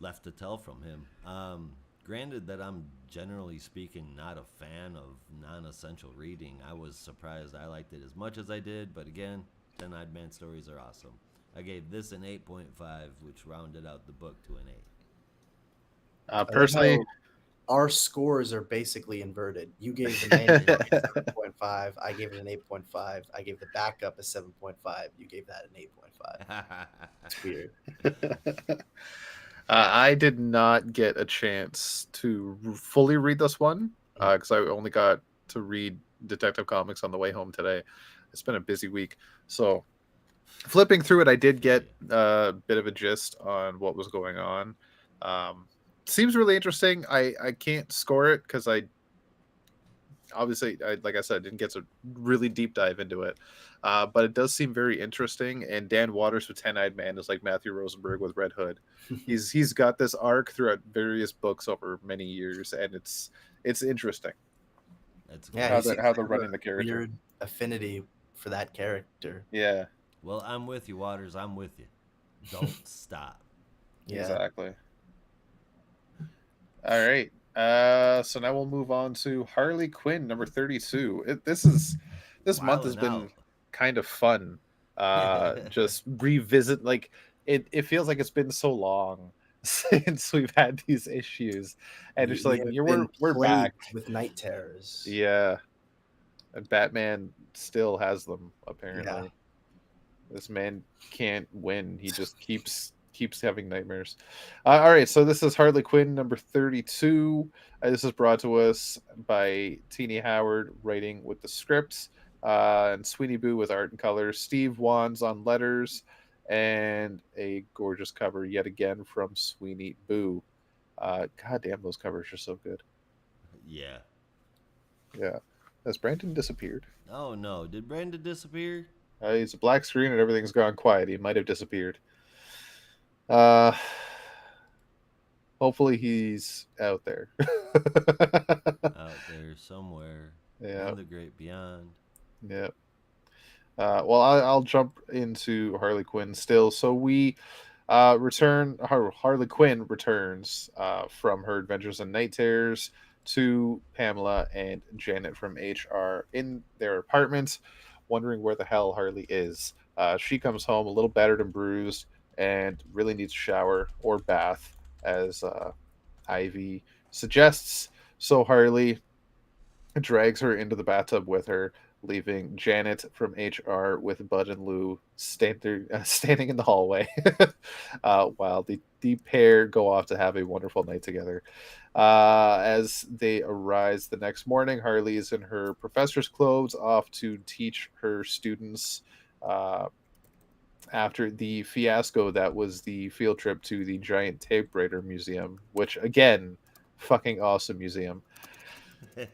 left to tell from him. Granted that I'm generally speaking not a fan of non-essential reading. I was surprised I liked it as much as I did, but again, Ten-Eyed Man stories are awesome. I gave this an 8.5, which rounded out the book to an 8. Personally, our scores are basically inverted. You gave the main a 7.5. I gave it an 8.5. I gave the backup a 7.5. You gave that an 8.5. It's weird. I did not get a chance to fully read this one because I only got to read Detective Comics on the way home today. It's been a busy week. So flipping through it, I did get a bit of a gist on what was going on. Seems really interesting. I can't score it because I like I said, didn't get to really deep dive into it. But it does seem very interesting. And Dan Waters with Ten-Eyed Man is like Matthew Rosenberg with Red Hood. He's got this arc throughout various books over many years, and it's interesting. That's Yeah, cool. he seems how like they're a running the character. Weird affinity for that character. Yeah, Well, I'm with you, Waters. I'm with you. Don't stop. Yeah. exactly. All right. So now we'll move on to Harley Quinn, number 32. This month has Wildin' been out. kind of fun. Just revisit, like, it feels like it's been so long since we've had these issues, and it's like We have been we're back. plagued with night terrors. Yeah, and Batman still has them apparently. This man can't win. He just keeps having nightmares. All right, so this is Harley Quinn number 32. This is brought to us by Teeny Howard writing with the scripts, and Sweeney Boo with art and colors, Steve Wands on letters, and a gorgeous cover yet again from Sweeney Boo. God damn, those covers are so good. Yeah. Yeah. Has Brandon disappeared? Oh no, did Brandon disappear? He's a black screen and everything's gone quiet. He might have disappeared. Hopefully he's out there. Out there somewhere. Yeah. In the great beyond. Yeah. Well, I'll jump into Harley Quinn still. So we Harley Quinn returns from her adventures in Night Terrors to Pamela and Janet from HR in their apartment, wondering where the hell Harley is. She comes home a little battered and bruised and really needs a shower or bath, as Ivy suggests. So Harley drags her into the bathtub with her, leaving Janet from HR with Bud and Lou standing in the hallway while the pair go off to have a wonderful night together. As they arise the next morning, Harley is in her professor's clothes off to teach her students after the fiasco that was the field trip to the Giant Typewriter Museum, which, again, fucking awesome museum. To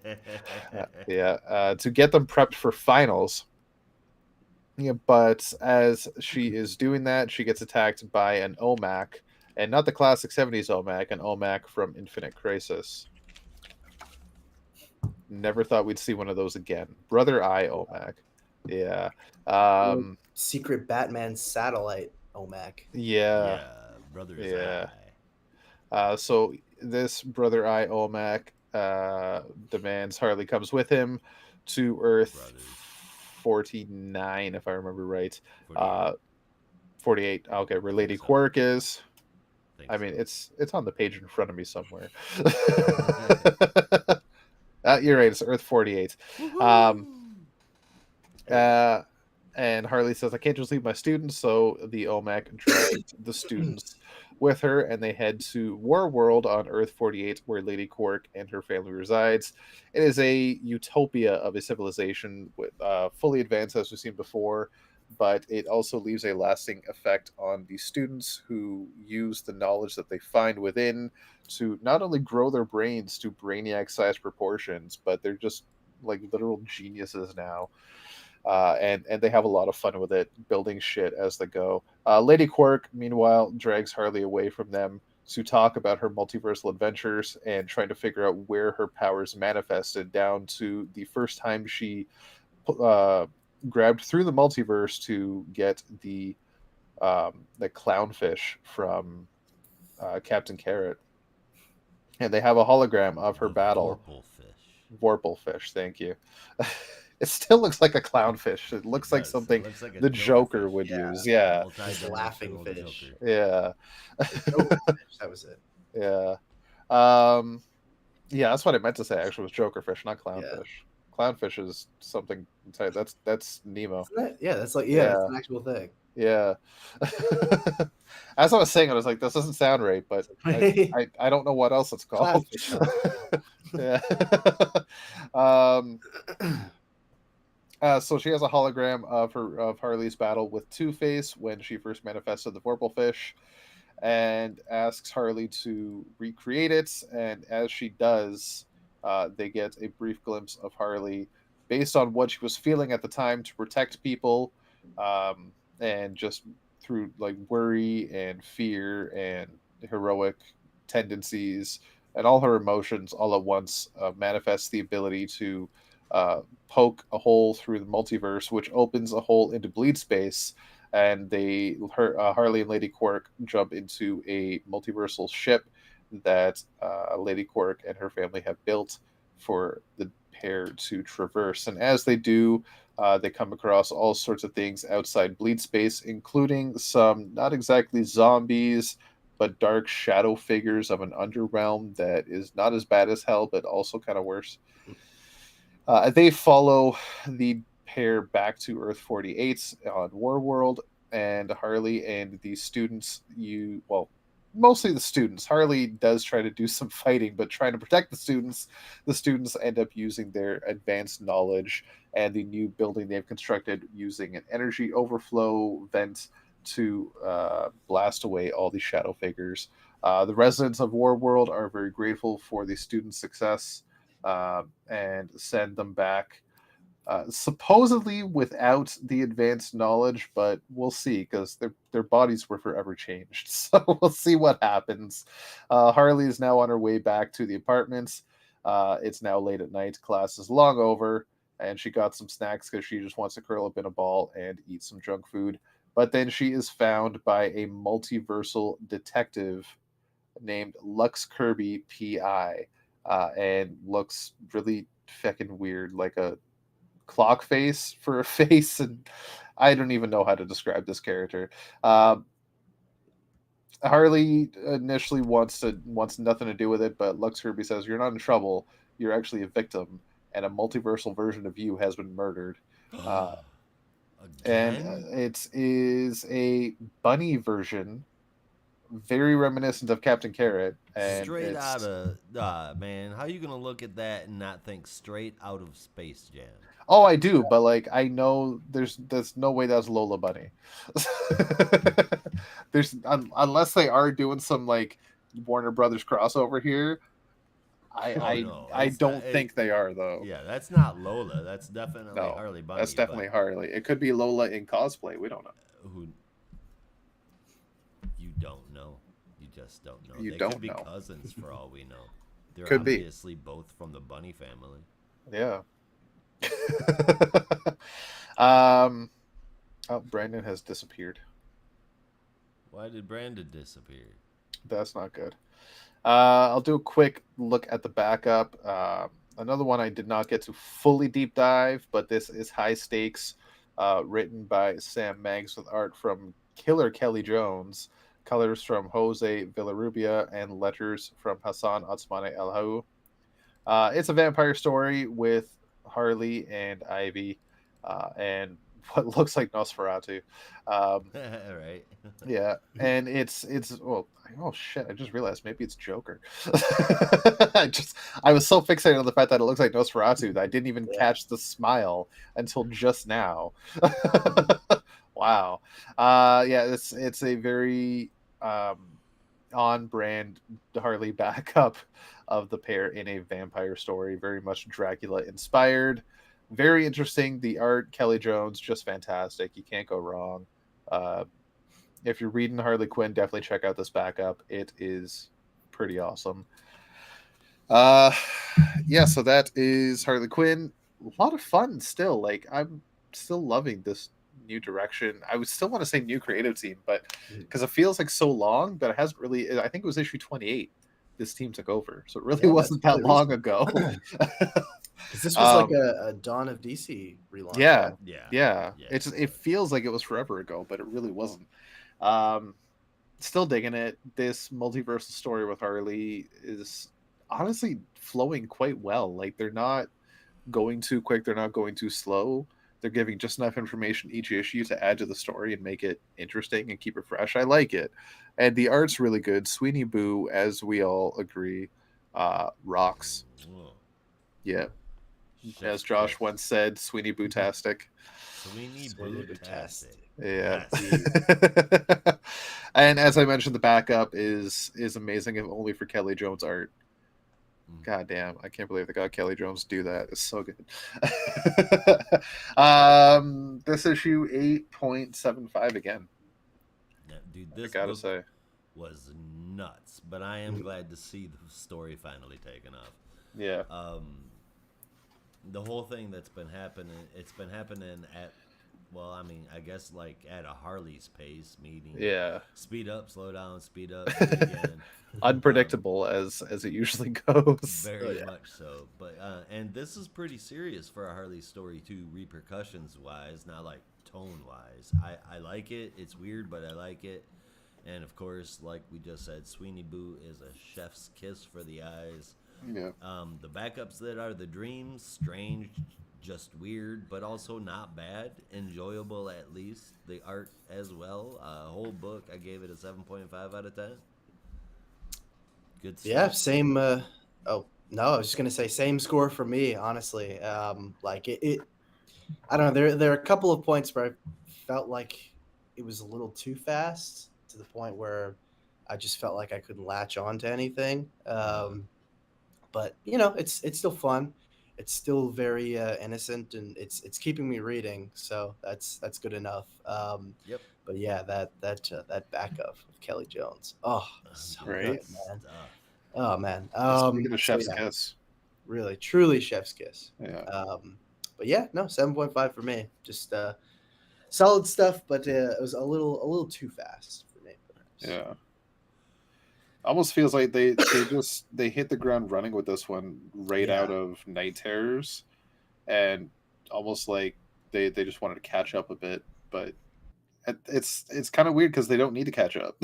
get them prepped for finals. Yeah, but as she is doing that, she gets attacked by an OMAC, and not the classic 70s OMAC, an OMAC from Infinite Crisis. Never thought we'd see one of those again. Brother Eye OMAC. Yeah. Secret Batman satellite OMAC. Yeah. Brother's Eye. So this Brother Eye OMAC demands Harley comes with him to Earth 49, if I remember right. 48. Okay, where Lady Quirk is. I mean, it's on the page in front of me somewhere. You're right. It's Earth 48. And Harley says, I can't just leave my students, so the OMAC dragged the students with her, and they head to War World on Earth 48, where Lady Quark and her family resides. It is a utopia of a civilization with fully advanced, as we've seen before, but it also leaves a lasting effect on the students who use the knowledge that they find within to not only grow their brains to brainiac-sized proportions, but they're just like literal geniuses now. And they have a lot of fun with it, building shit as they go. Lady Quark, meanwhile, drags Harley away from them to talk about her multiversal adventures and trying to figure out where her powers manifested, down to the first time she grabbed through the multiverse to get the clownfish from Captain Carrot. And they have a hologram of her battle. Vorpalfish, thank you. It still looks like a clownfish. It looks like something the Joker would use. Yeah. Laughing fish. Yeah. That was it. Yeah. Yeah, that's what I meant to say, actually, was Jokerfish, not clownfish. Yeah. Clownfish is something. That's Nemo. Yeah, that's like, it's an actual thing. Yeah. As I was saying, I was like, this doesn't sound right, but I don't know what else it's called. Yeah. So she has a hologram of Harley's battle with Two-Face when she first manifested the Vorpalfish, and asks Harley to recreate it. And as she does, they get a brief glimpse of Harley based on what she was feeling at the time to protect people, and just through like worry and fear and heroic tendencies and all her emotions all at once, manifests the ability to poke a hole through the multiverse, which opens a hole into bleed space, and Harley and Lady Quark jump into a multiversal ship that Lady Quark and her family have built for the pair to traverse. And as they do, they come across all sorts of things outside Bleed Space, including some not exactly zombies, but dark shadow figures of an underrealm that is not as bad as hell, but also kind of worse. They follow the pair back to Earth 48 on Warworld, and Harley and the students, mostly the students. Harley does try to do some fighting, but trying to protect the students end up using their advanced knowledge and the new building they've constructed using an energy overflow vent to blast away all these shadow figures. The residents of Warworld are very grateful for the students' success and send them back. Supposedly without the advanced knowledge, but we'll see because their bodies were forever changed. So we'll see what happens. Harley is now on her way back to the apartments. It's now late at night. Class is long over, and she got some snacks because she just wants to curl up in a ball and eat some junk food. But then she is found by a multiversal detective named Lux Kirby PI, and looks really fucking weird, like a clock face for a face, and I don't even know how to describe this character. Harley initially wants nothing to do with it, but Lux Kirby says, "You're not in trouble. You're actually a victim, and a multiversal version of you has been murdered." And it is a bunny version, very reminiscent of Captain Carrot. And Straight out of man, how you gonna look at that and not think straight out of Space Jam? Oh, I do, but like I know there's no way that's Lola Bunny. Unless they are doing some like Warner Brothers crossover here. I don't think they are though. Yeah, that's not Lola. That's definitely No, Harley Bunny. that's definitely Harley. It could be Lola in cosplay. We don't know. Who you don't know. You just don't know. You they don't could be know. Cousins for all we know. They're Could be. obviously both from the Bunny family. Yeah. Brandon has disappeared. Why did Brandon disappear? That's not good. I'll do a quick look at the backup. Another one I did not get to fully deep dive, but this is High Stakes, written by Sam Mangs with art from Killer Kelly Jones, colors from Jose Villarrubia, and letters from Hassan Otsmane El Hau. It's a vampire story with Harley and Ivy, and what looks like Nosferatu. Right. Yeah, and it's well, oh shit! I just realized maybe it's Joker. I was so fixated on the fact that it looks like Nosferatu that I didn't even catch the smile until just now. Wow. Yeah, it's a very on brand Harley backup of the pair in a vampire story, very much Dracula inspired. Very interesting. The art, Kelly Jones, just fantastic. You can't go wrong. If you're reading Harley Quinn, definitely check out this backup. It is pretty awesome. Yeah, so that is Harley Quinn. A lot of fun still. Like, I'm still loving this new direction. I would still want to say new creative team, but because it feels like so long, but it hasn't really. I think it was issue 28. This team took over, so it really wasn't that long ago. Because this was like a Dawn of DC relaunch. Yeah. It feels like it was forever ago, but it really wasn't. Still digging it. This multiversal story with Harley is honestly flowing quite well. Like, they're not going too quick, they're not going too slow. They're giving just enough information each issue to add to the story and make it interesting and keep it fresh. I like it. And the art's really good. Sweeney Boo, as we all agree, rocks. Whoa. Yeah. As Josh once said, Sweeney Boo-tastic. Sweeney Boo-tastic. Yeah. And as I mentioned, the backup is amazing, if only for Kelly Jones art. God damn, I can't believe they got Kelly Jones to do that. It's so good. This issue 8.75 again. Yeah, dude, this I gotta book say was nuts, but I am glad to see the story finally taken off. Yeah. The whole thing that's been happening, it's been happening at Well, I mean, I guess like at a Harley's pace, meaning Yeah, speed up, slow down, speed up, do it again. unpredictable as it usually goes. Very yeah. much so. But and this is pretty serious for a Harley story too, repercussions wise, not like tone wise. I like it. It's weird, but I like it. And of course, like we just said, Sweeney Boo is a chef's kiss for the eyes. Yeah, The backups that are the dreams, strange, just weird, but also not bad, enjoyable at least. The art as well. Whole book, I gave it a 7.5 out of 10. Good stuff. Yeah, same. Oh no, I was just gonna say same score for me. Honestly, like it. I don't know. There are a couple of points where I felt like it was a little too fast to the point where I just felt like I couldn't latch on to anything. But it's still fun. It's still very innocent, and it's keeping me reading. So that's good enough. Yep. But yeah, that backup of Kelly Jones. Oh, so Right. good, Good man. stuff. Oh man. speaking of So chef's yeah, kiss. really, truly chef's kiss. Yeah, But yeah, no, 7.5 for me. Just solid stuff, but it was a little too fast for me, perhaps. yeah. Almost feels like they hit the ground running with this one right Yeah. out of Night Terrors, and almost like they just wanted to catch up a bit, but it's kind of weird because they don't need to catch up.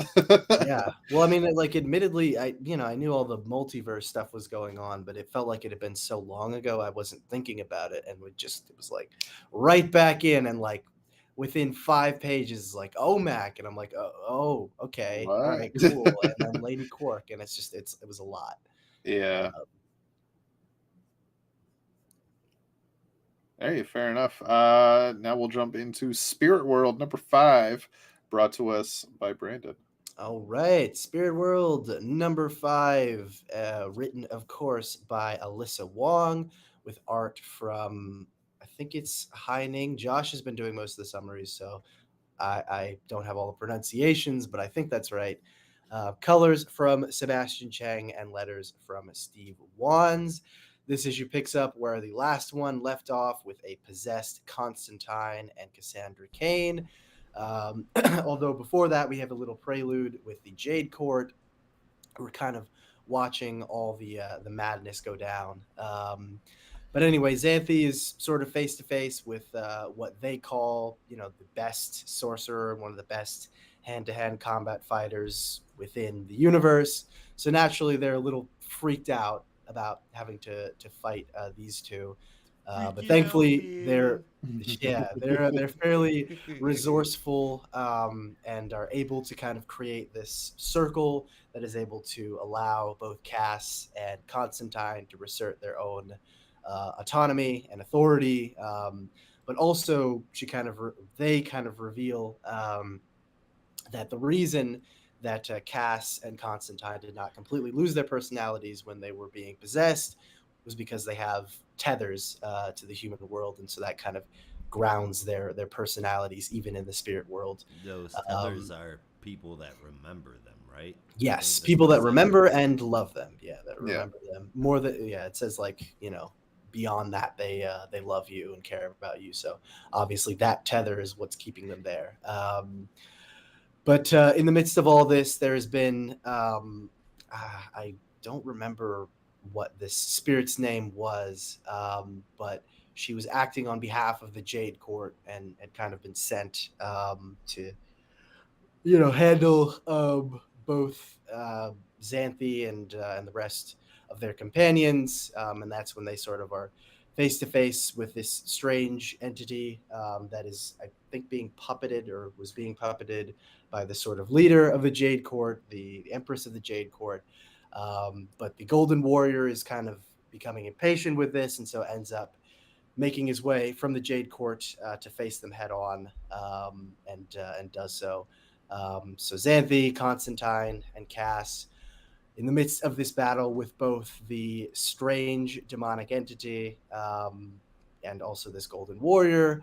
Yeah. Well, I mean, like, admittedly, I knew all the multiverse stuff was going on, but it felt like it had been so long ago, I wasn't thinking about it, and it was like right back in, and like within 5 pages, like OMAC, and I'm like, oh, okay, all What? right, cool, and then Lady Quark, and it was a lot. Yeah. Uh, Hey, fair enough. Now we'll jump into Spirit World number 5, brought to us by Brandon. All right, Spirit World number 5, written, of course, by Alyssa Wong, with art from, I think it's Haining. Josh has been doing most of the summaries, so I don't have all the pronunciations, but I think that's right. Colors from Sebastian Chang and letters from Steve Wands. This issue picks up where the last one left off with a possessed Constantine and Cassandra Cain. Although before that, we have a little prelude with the Jade Court. We're kind of watching all the madness go down. But anyway, Xanthi is sort of face to face with what they call, the best sorcerer, one of the best hand-to-hand combat fighters within the universe. So naturally, they're a little freaked out about having to fight these two. But thankfully, they're fairly resourceful, and are able to kind of create this circle that is able to allow both Cass and Constantine to assert their own autonomy and authority. But also, they kind of reveal that the reason that Cass and Constantine did not completely lose their personalities when they were being possessed was because they have tethers to the human world, and so that kind of grounds their personalities even in the spirit world. Those others are people that remember them, right? Yes, That's people what that it says. remember and love them. Yeah, that Yeah. remember them more than it says like beyond that they love you and care about you. So obviously that tether is what's keeping them there. But in the midst of all this, there has been I don't remember what this spirit's name was, but she was acting on behalf of the Jade Court and had kind of been sent to handle both Xanthi and the rest of their companions, and that's when they sort of are face to face with this strange entity that is, I think, being puppeted or was being puppeted by the sort of leader of the Jade Court, the Empress of the Jade Court. But the Golden Warrior is kind of becoming impatient with this, and so ends up making his way from the Jade Court to face them head on, and does so. So Xanthi, Constantine, and Cass, in the midst of this battle with both the strange demonic entity and also this Golden Warrior,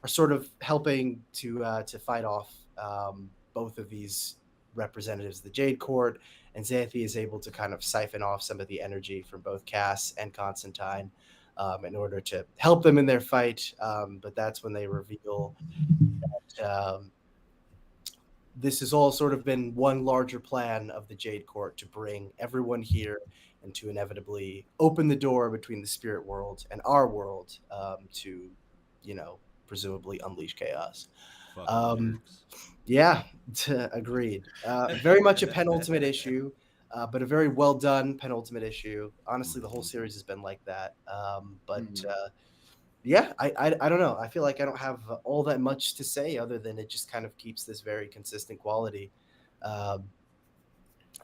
are sort of helping to fight off both of these representatives of the Jade Court, and Xanthi is able to kind of siphon off some of the energy from both Cass and Constantine, in order to help them in their fight. But that's when they reveal that this has all sort of been one larger plan of the Jade Court to bring everyone here and to inevitably open the door between the spirit world and our world, to, presumably unleash chaos. Fucking jerks. Yeah, agreed. Very much a penultimate issue, but a very well done penultimate issue. Honestly, the whole series has been like that. Yeah, I don't know. I feel like I don't have all that much to say other than it just kind of keeps this very consistent quality,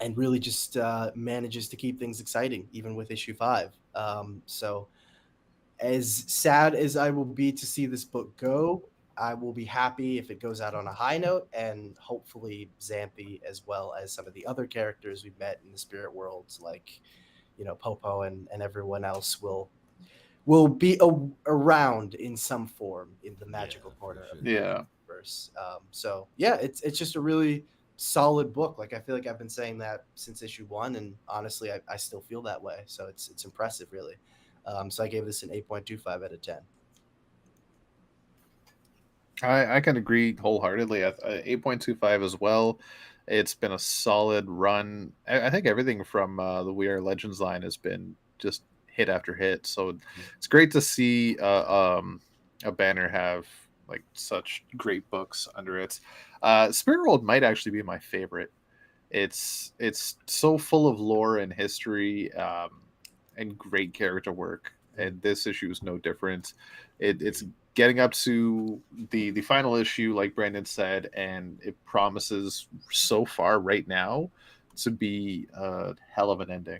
and really just manages to keep things exciting, even with issue 5. So as sad as I will be to see this book go, I will be happy if it goes out on a high note, and hopefully Xanthi, as well as some of the other characters we've met in the spirit worlds, like Popo and everyone else, will be around in some form in the magical corner of the universe. So yeah, it's just a really solid book. Like, I feel like I've been saying that since issue 1, and honestly, I still feel that way. So it's impressive, really. So I gave this an 8.25 out of 10. I can agree wholeheartedly. 8.25 as well. It's been a solid run. I think everything from the We Are Legends line has been just hit after hit. So it's great to see a banner have like such great books under it. Spirit World might actually be my favorite. It's so full of lore and history, and great character work. And this issue is no different. It's getting up to the final issue, like Brandon said, and it promises so far right now to be a hell of an ending.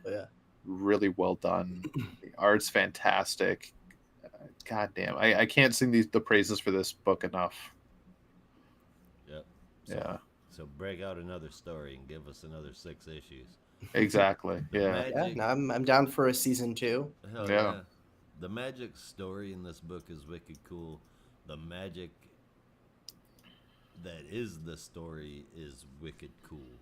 Yeah, really well done. The art's fantastic. God damn, I can't sing the praises for this book enough. Yep. So break out another story and give us another 6 issues. Exactly. Yeah. No, I'm down for a season 2. Hell yeah. The magic story in this book is wicked cool. The magic that is the story is wicked cool.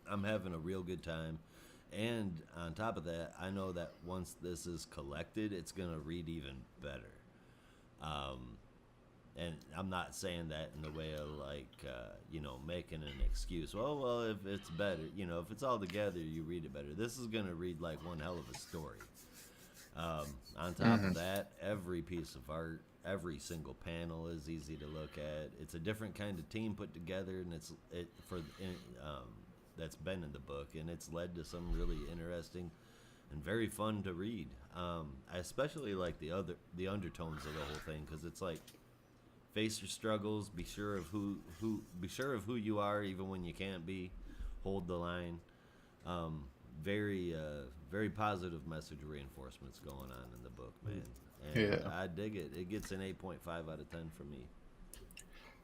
I'm having a real good time. And on top of that, I know that once this is collected, it's going to read even better. And I'm not saying that in the way of like, making an excuse. Well, if it's better, if it's all together, you read it better. This is going to read like one hell of a story. On top of that, every piece of art, every single panel is easy to look at. It's a different kind of team put together, and that's been in the book, and it's led to some really interesting and very fun to read. I especially like the undertones of the whole thing, because it's like, face your struggles, be sure of who you are, even when you can't be. Hold the line. Very positive message reinforcements going on in the book, man. And I dig it. It gets an 8.5 out of 10 for me.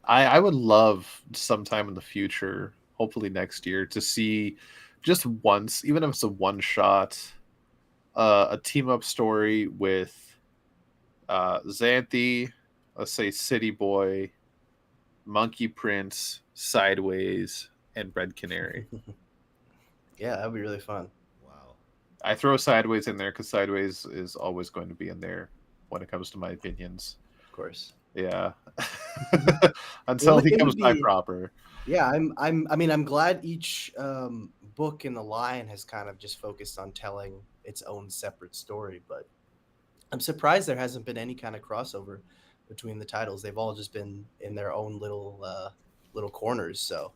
I would love sometime in the future, hopefully next year, to see just once, even if it's a one shot, a team up story with Xanthi, let's say City Boy, Monkey Prince, Sideways, and Red Canary. Yeah, that'd be really fun. Wow. I throw Sideways in there because Sideways is always going to be in there when it comes to my opinions. Of course. Yeah. Until he comes by proper. Yeah, I'm glad each book in the line has kind of just focused on telling its own separate story, but I'm surprised there hasn't been any kind of crossover between the titles. They've all just been in their own little corners, so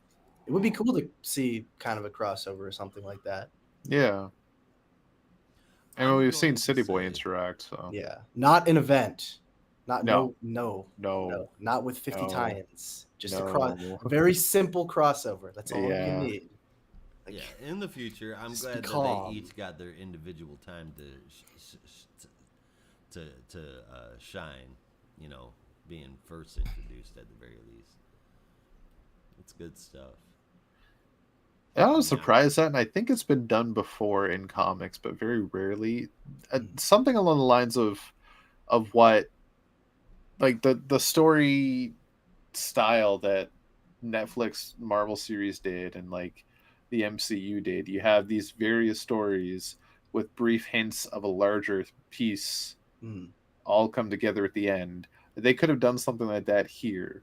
it would be cool to see kind of a crossover or something like that. Yeah. And we've seen City Boy interact, so yeah, not an event, no, not with 50 tie-ins, just a very simple crossover. That's all you need. Like, yeah, in the future, I'm glad that they each got their individual time to shine. Being first introduced at the very least. It's good stuff. I was surprised that, and I think it's been done before in comics, but very rarely. Something along the lines of what, like the story style that Netflix Marvel series did, and like the MCU did. You have these various stories with brief hints of a larger piece Mm. all come together at the end. They could have done something like that here.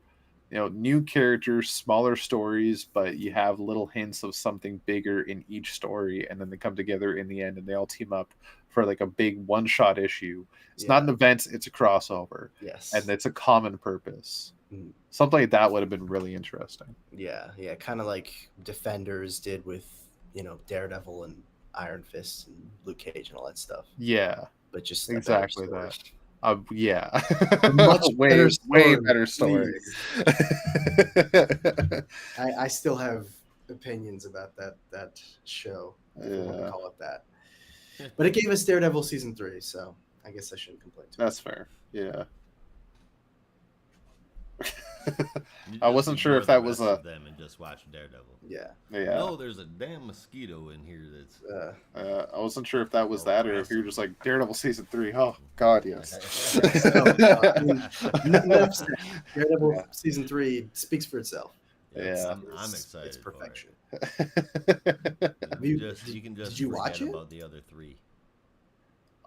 New characters, smaller stories, but you have little hints of something bigger in each story, and then they come together in the end and they all team up for like a big one-shot issue. It's not an event, it's a crossover. Yes. And it's a common purpose. Mm. Something like that would have been really interesting. Yeah, kind of like Defenders did with, Daredevil and Iron Fist and Luke Cage and all that stuff. Yeah, But just exactly that. Yeah, Much way better better story. I still have opinions about that show. If we want to Yeah. call it that. But it gave us Daredevil season 3, so I guess I shouldn't complain too much. That's fair. Yeah. You I just wasn't sure ignore if that the was rest a- of them and just watch Daredevil. Yeah. Yeah. No, there's a damn mosquito in here that's. I wasn't sure if that was Oh, that or if you were just like Daredevil season 3. Oh God, yes. Enough said. Daredevil Yeah. season 3 speaks for itself. Yeah. I'm excited. It's perfection. You can just did you forget watch it? about the other 3.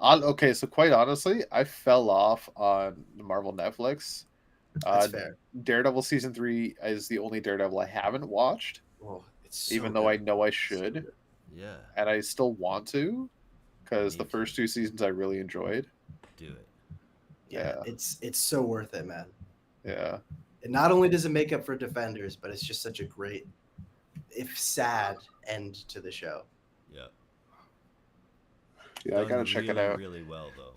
Okay, so quite honestly, I fell off on the Marvel Netflix. That's fair. Daredevil season 3 is the only Daredevil I haven't watched, Oh, it's so even though I good. know I So should, good. Yeah, and I still want to, because Me the too. first 2 seasons I really enjoyed. do it. Yeah, Yeah. it's so worth it, man. Yeah, And not only does it make up for Defenders, but it's just such a great, if sad, end to the show. Yeah. yeah, I Done gotta check it really, out. Really well though.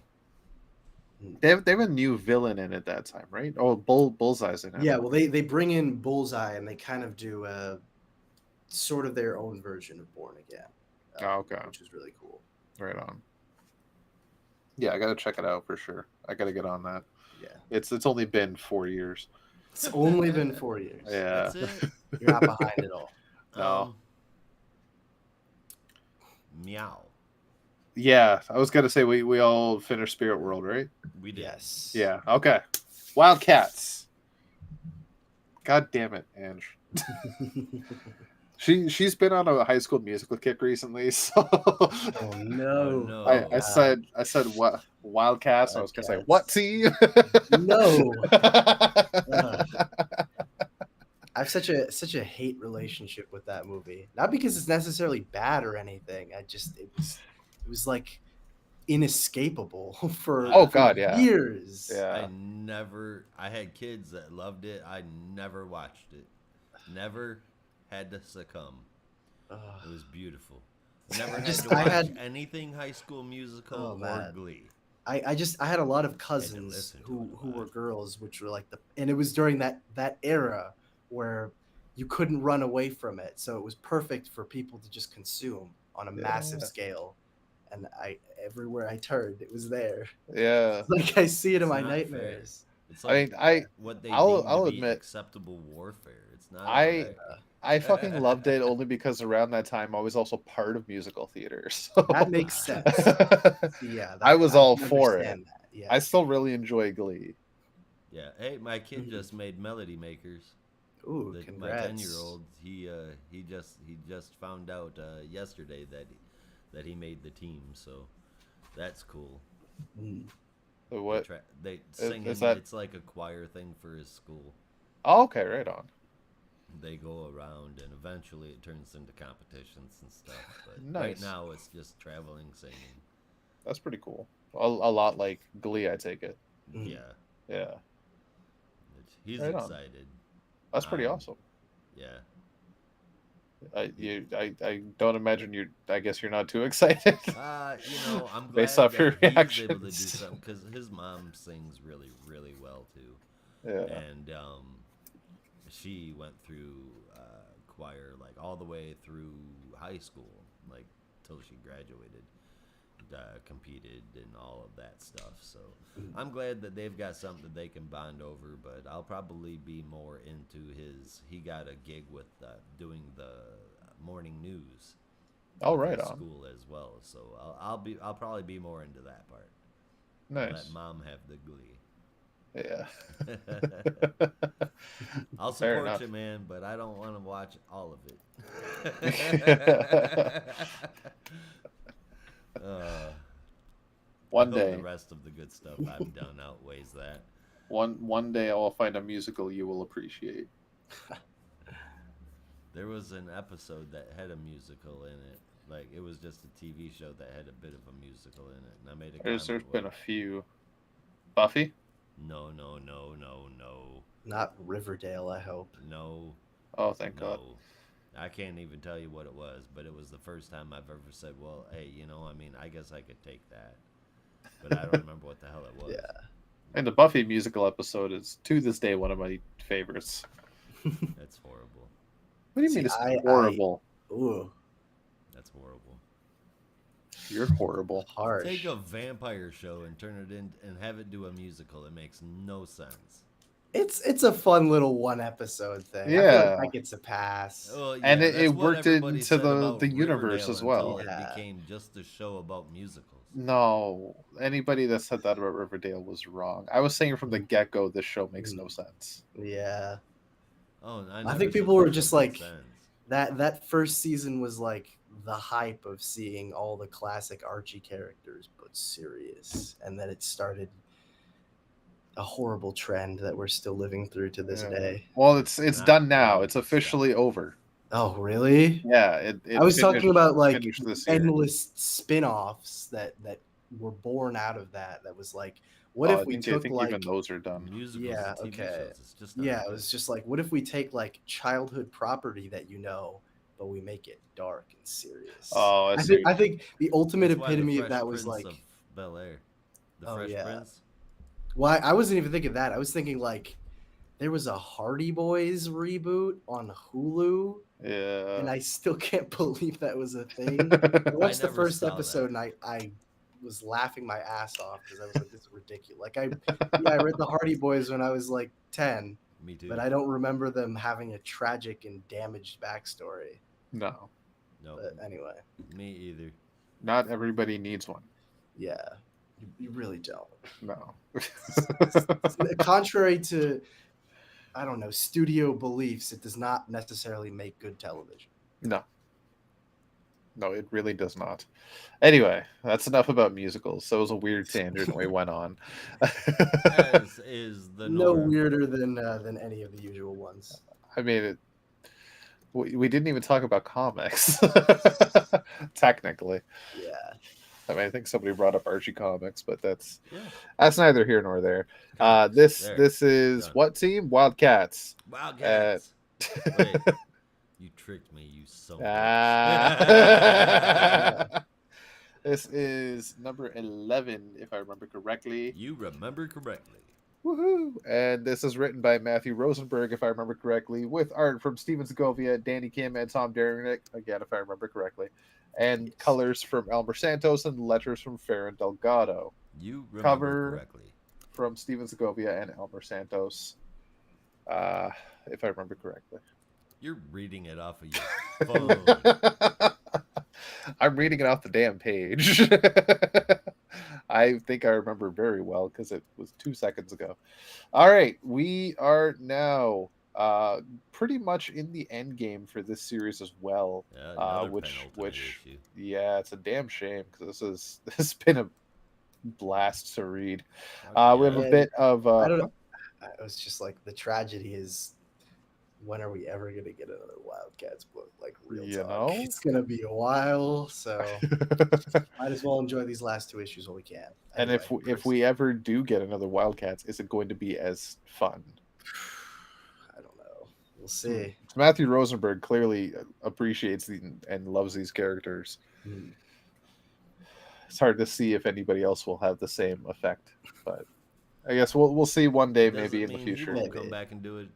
They have a new villain in it that time, right? Oh, Bullseye's in it. Yeah, well, they bring in Bullseye and they kind of do sort of their own version of Born Again. Oh, okay. Which is really cool. Right on. Yeah, I gotta check it out for sure. I gotta get on that. Yeah. It's only been 4 years. It's only been 4 years. Yeah. That's it. You're not behind it all. No. Meow. Yeah, I was gonna say we all finished Spirit World, right? We did. Yes. Yeah. Okay. Wildcats. God damn it, Ange. She's been on a High School Musical kick recently, so Oh no. no. I said what Wildcats. And I was gonna say what team? No. I have such a hate relationship with that movie. Not because it's necessarily bad or anything. It was like inescapable for Oh, God, yeah. years. Yeah. I had kids that loved it. I never watched it. Never had to succumb. Ugh. It was beautiful. Never had Just- to watch I had- anything High School Musical Oh, or man. Glee. I had a lot of cousins listen to who it a who lot. were girls, which were like and it was during that era where you couldn't run away from it, so it was perfect for people to just consume on a massive Yeah. scale. And everywhere I turned, it was there. Yeah. Like I see it in It's my not fair. naimares. It's I mean, what they I'll- deem I'll to be admit- acceptable warfare. It's not. I- alright. I fucking loved it only because around that time I was also part of musical theater. So That makes sense. Yeah, I was all can for it. understand that. Yeah. I still really enjoy Glee. Yeah. Hey, my kid just made Melody Makers. Ooh, My congrats. 10-year-old, he just found out yesterday that he made the team. So that's cool. Mm. What? They sing. is that- It's like a choir thing for his school. Oh, okay, right on. They go around, and eventually it turns into competitions and stuff. But Nice. right now, it's just traveling singing. That's pretty cool. A lot like Glee, I take it. Mm. Yeah, Yeah, he's Right on. excited. that's pretty Um, awesome. Yeah. I don't imagine you. I guess you're not too excited. I'm glad Based off that your he's able to do reactions. something because his mom sings really, really well too. Yeah. And she went through choir like all the way through high school, like till she graduated, competed and all of that stuff. So I'm glad that they've got something that they can bond over. But I'll probably be more into his. He got a gig with doing the morning news. Oh, at right his on. school as well. So I'll probably be more into that part. Nice. Let mom have the Glee. Yeah. I'll Fair support enough. you, man, but I don't want to watch all of it. One I hope day, the rest of the good stuff I've done outweighs that. one day, I will find a musical you will appreciate. There was an episode that had a musical in it. Like, it was just a TV show that had a bit of a musical in it. And I made a There's comment. been a few. Buffy? No. Not Riverdale, I hope. No. Oh, thank God. No. I can't even tell you what it was, but it was the first time I've ever said, well, hey, I guess I could take that. But I don't remember what the hell it was. Yeah. And the Buffy musical episode is, to this day, one of my favorites. That's horrible. What do you See, mean it's horrible? Ooh, That's horrible. You're horrible. harsh. Take a vampire show and turn it in and have it do a musical. It makes no sense. It's a fun little one episode thing. I feel Yeah. like that gets a pass. Well, And that's it what worked everybody into said the about universe Riverdale as well. until Yeah. It became just a show about musicals. No, anybody that said that about Riverdale was wrong. I was saying from the get-go, this show makes no sense. Yeah, Oh, I never think said people the were show just made like- sense. that first season was like the hype of seeing all the classic Archie characters, but serious, and then it started a horrible trend that we're still living through to this Yeah. day. Well, it's Not done now. really It's good officially over. Oh, really? Yeah, it I was talking finished- about like finished this year. endless spin-offs that were born out of that. That was like, what Oh, if we I took think like even those are done. Musicals Yeah, and TV okay. shows. It's just not yeah, it good. was just like, what if we take like childhood property that but we make it dark and serious. Oh, I I see. think the ultimate That's why The epitome of Fresh that was Prince like, of Bel-Air. The Oh, Fresh yeah. Prince. well, I wasn't even thinking that. I was thinking like, there was a Hardy Boys reboot on Hulu, Yeah. and I still can't believe that was a thing. I watched the never first saw episode, that. and I was laughing my ass off because I was like, this is ridiculous. Like I read the Hardy Boys when I was like 10, Me too. but I don't remember them having a tragic and damaged backstory. No, No, But anyway, me either. not everybody needs one. yeah, you really don't. No. Contrary to, I don't know, studio beliefs, it does not necessarily make good television. No. No, it really does not. Anyway, that's enough about musicals. So it was a weird tangent we went on. As is the No norm. weirder than any of the usual ones. I mean, we didn't even talk about comics. Technically. Yeah. I mean, I think somebody brought up Archie comics, but that's Yeah. neither here nor there. Comics. This There. this is Done. what team? Wildcats. Wildcats. Wait, you tricked me, you son of a Ah. This is number 11, if I remember correctly. You remember correctly. Woohoo! And this is written by Matthew Rosenberg, if I remember correctly, with art from Steven Segovia, Danny Kim, and Tom Derenick, again, if I remember correctly, and Yes. colors from Elmer Santos and letters from Farron Delgado, You remember Cover. correctly. from Steven Segovia and Elmer Santos, if I remember correctly. You're reading it off of your phone. I'm reading it off the damn page. I think I remember very well because it was 2 seconds ago. All right, we are now pretty much in the end game for this series as well. Yeah, another which penultimate issue. yeah, it's a damn shame because this has been a blast to read. Fuck We have yeah. a bit of I don't know. I was just like, the tragedy is, when are we ever gonna get another Wildcats book? Like real You talk. know? It's gonna be a while, so might as well enjoy these last 2 issues while we can. and if Anyway, if we ever do get another Wildcats, is it going to be as fun? I don't know. We'll see. Matthew Rosenberg clearly appreciates and loves these characters. Hmm. It's hard to see if anybody else will have the same effect, but I guess we'll see one day, Doesn't maybe in the mean he future. won't Maybe. come back and do it.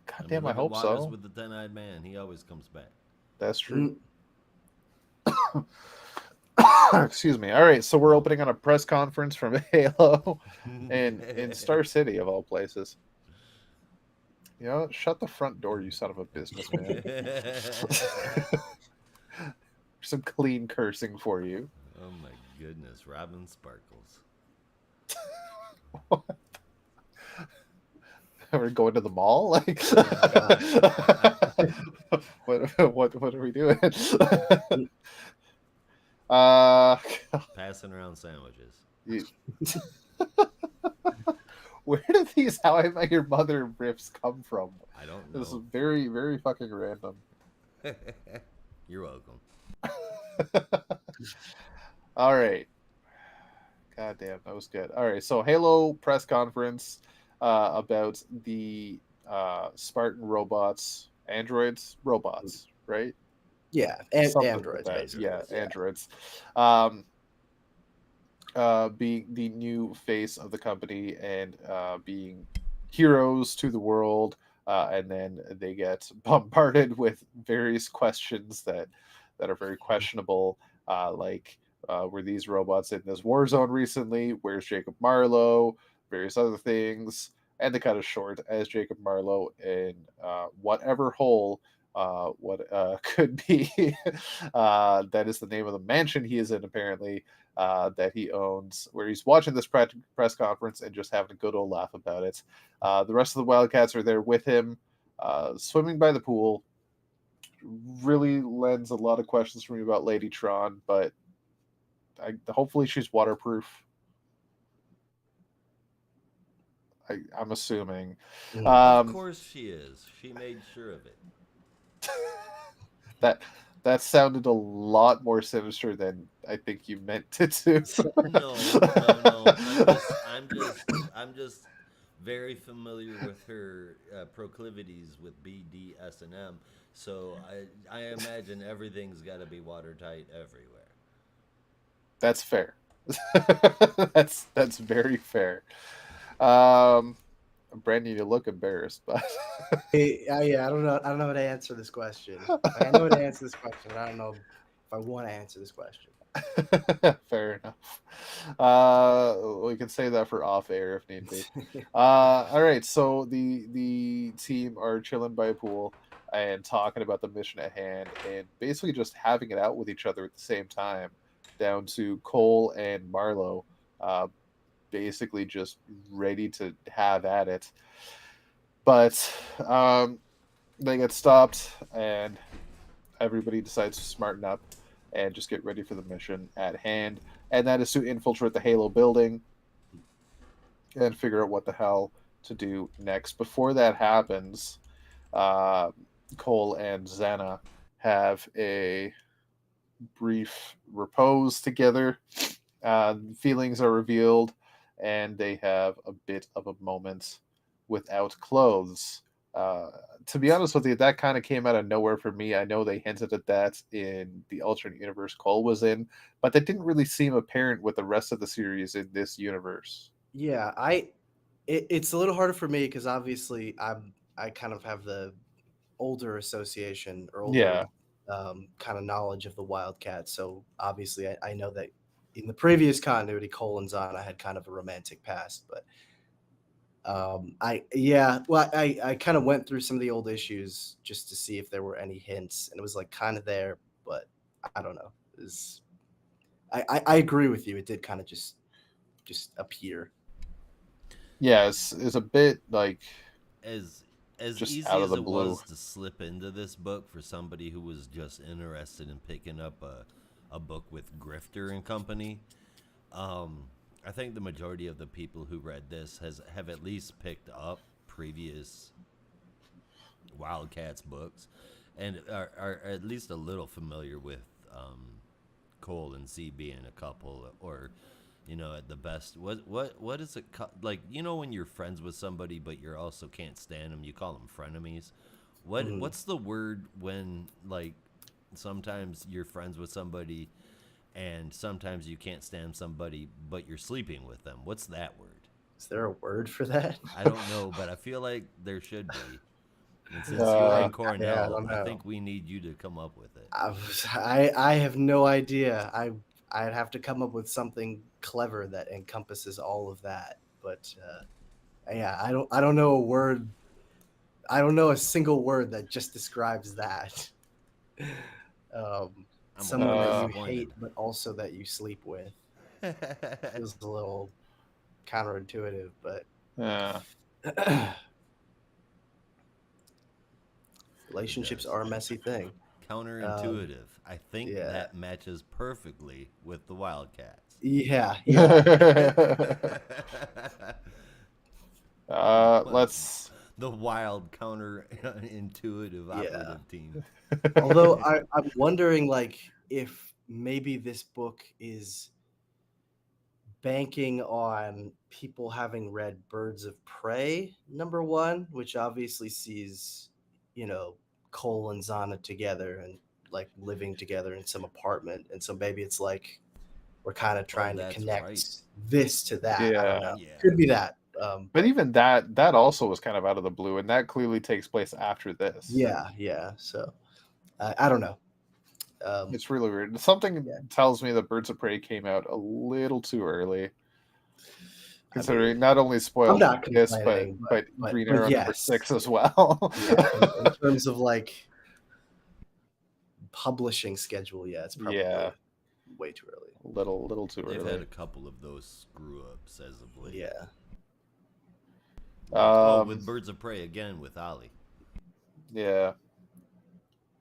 God mean, damn, I look at hope Waters so. With the 10-eyed man, he always comes back. That's true. Mm. Excuse me. All right, so we're opening on a press conference from Halo and in Star City of all places. You know, shut the front door, you son of a businessman. Some clean cursing for you. Oh my goodness, Robin Sparkles. We're going to the mall. Like, what are we doing? Uh, Passing around sandwiches. you- where do these "How I Met Your Mother" riffs come from? I don't This is know. very, very fucking random. You're welcome. All right. God damn, that was good. All right, so Halo press conference about the Spartan robots, robots, right? Yeah, Something like androids, that. basically. Yeah, androids. Being the new face of the company and being heroes to the world, and then they get bombarded with various questions that are very questionable, like were these robots in this war zone recently? Where's Jacob Marlowe? Various other things, and they cut it short as Jacob Marlowe in whatever hole what could be. That is the name of the mansion he is in, apparently, that he owns, where he's watching this press conference and just having a good old laugh about it. The rest of the Wildcats are there with him, swimming by the pool. Really lends a lot of questions for me about Lady Tron, but hopefully she's waterproof. I'm assuming. Of course she is. She made sure of it. That sounded a lot more sinister than I think you meant it to. No. I'm just very familiar with her proclivities with BDSM. So I imagine everything's got to be watertight everywhere. That's fair. That's very fair. Um, Brandon, you look embarrassed, but Yeah, I don't know. I don't know how to answer this question. Like, I know how to answer this question, but I don't know if I want to answer this question. fair enough. We can say that for off air if need be. All right, so the team are chilling by a pool and talking about the mission at hand, and basically just having it out with each other at the same time. Down to Cole and Marlowe, basically just ready to have at it. But they get stopped, and everybody decides to smarten up and just get ready for the mission at hand. And that is to infiltrate the Halo building and figure out what the hell to do next. Before that happens, Cole and Xana have a brief repose together. Feelings are revealed, and they have a bit of a moment without clothes. To be honest with you, that kind of came out of nowhere for me. I know they hinted at that in the alternate universe Cole was in, but that didn't really seem apparent with the rest of the series in this universe. Yeah, it's a little harder for me because obviously I kind of have the older association or older Yeah, kind of knowledge of the Wildcats. So obviously I know that in the previous continuity, Cole and Zana had kind of a romantic past, but I kind of went through some of the old issues just to see if there were any hints, and it was like kind of there, but I don't know. I agree with you. It did kind of just appear. yeah, it's a bit like As just easy out of as the it blue. was to slip into this book for somebody who was just interested in picking up a book with Grifter and company, I think the majority of the people who read this have at least picked up previous Wildcats books and are at least a little familiar with Cole and Z being a couple, or at the best, what is it like? When you're friends with somebody but you're also can't stand them, you call them frenemies. What's the word when, like, sometimes you're friends with somebody and sometimes you can't stand somebody but you're sleeping with them? What's that word? Is there a word for that? I don't know, but I feel like there should be. And since you Uh, are in I Cornell, don't I know. think we need you to come up with it. I have no idea. I'd have to come up with something clever that encompasses all of that. But yeah, I don't know a word. I don't know a single word that just describes that. I'm a Someone that little you disappointed. hate, but also that you sleep with. Feels a little counterintuitive, but yeah. relationships does. are a messy thing. counterintuitive. I think yeah. that matches perfectly with the Wildcats. Yeah. Let's. The wild counterintuitive operative team. Although I'm wondering, like, if maybe this book is banking on people having read Birds of Prey #1, which obviously sees, Cole and Zana together and like living together in some apartment, and so maybe it's like we're kind of trying to that's connect right. this to that. I don't Yeah. know. Yeah. Could be that. But even that also was kind of out of the blue, and that clearly takes place after this. yeah. So I don't know. It's really weird. Something Yeah. tells me that Birds of Prey came out a little too early, considering I mean, not only spoiled not this, complaining, but but Green Arrow yes. #6 as well. Yeah, in terms of like publishing schedule, yeah, it's probably way too early. little too They've early. had a couple of those screw ups as of late. Yeah. With Birds of Prey again with Ollie. Yeah,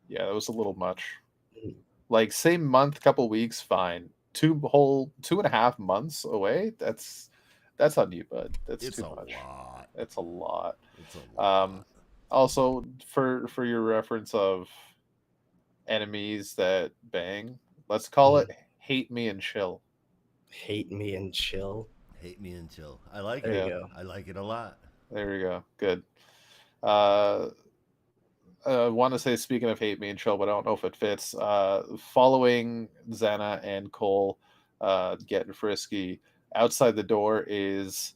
that was a little much. Mhm. Like same month, couple weeks, fine. 2.5 months away. That's on you, bud. That's too much. Lot. It's a lot. It's a lot. Also, for your reference of enemies that bang, let's call it Hate Me and Chill. Hate Me and Chill. Hate Me and Chill. I like There it. you go. I like it a lot. There we go. Good. I want to say, speaking of Hate Me and Chill, but I don't know if it fits. Following Xana and Cole getting frisky, outside the door is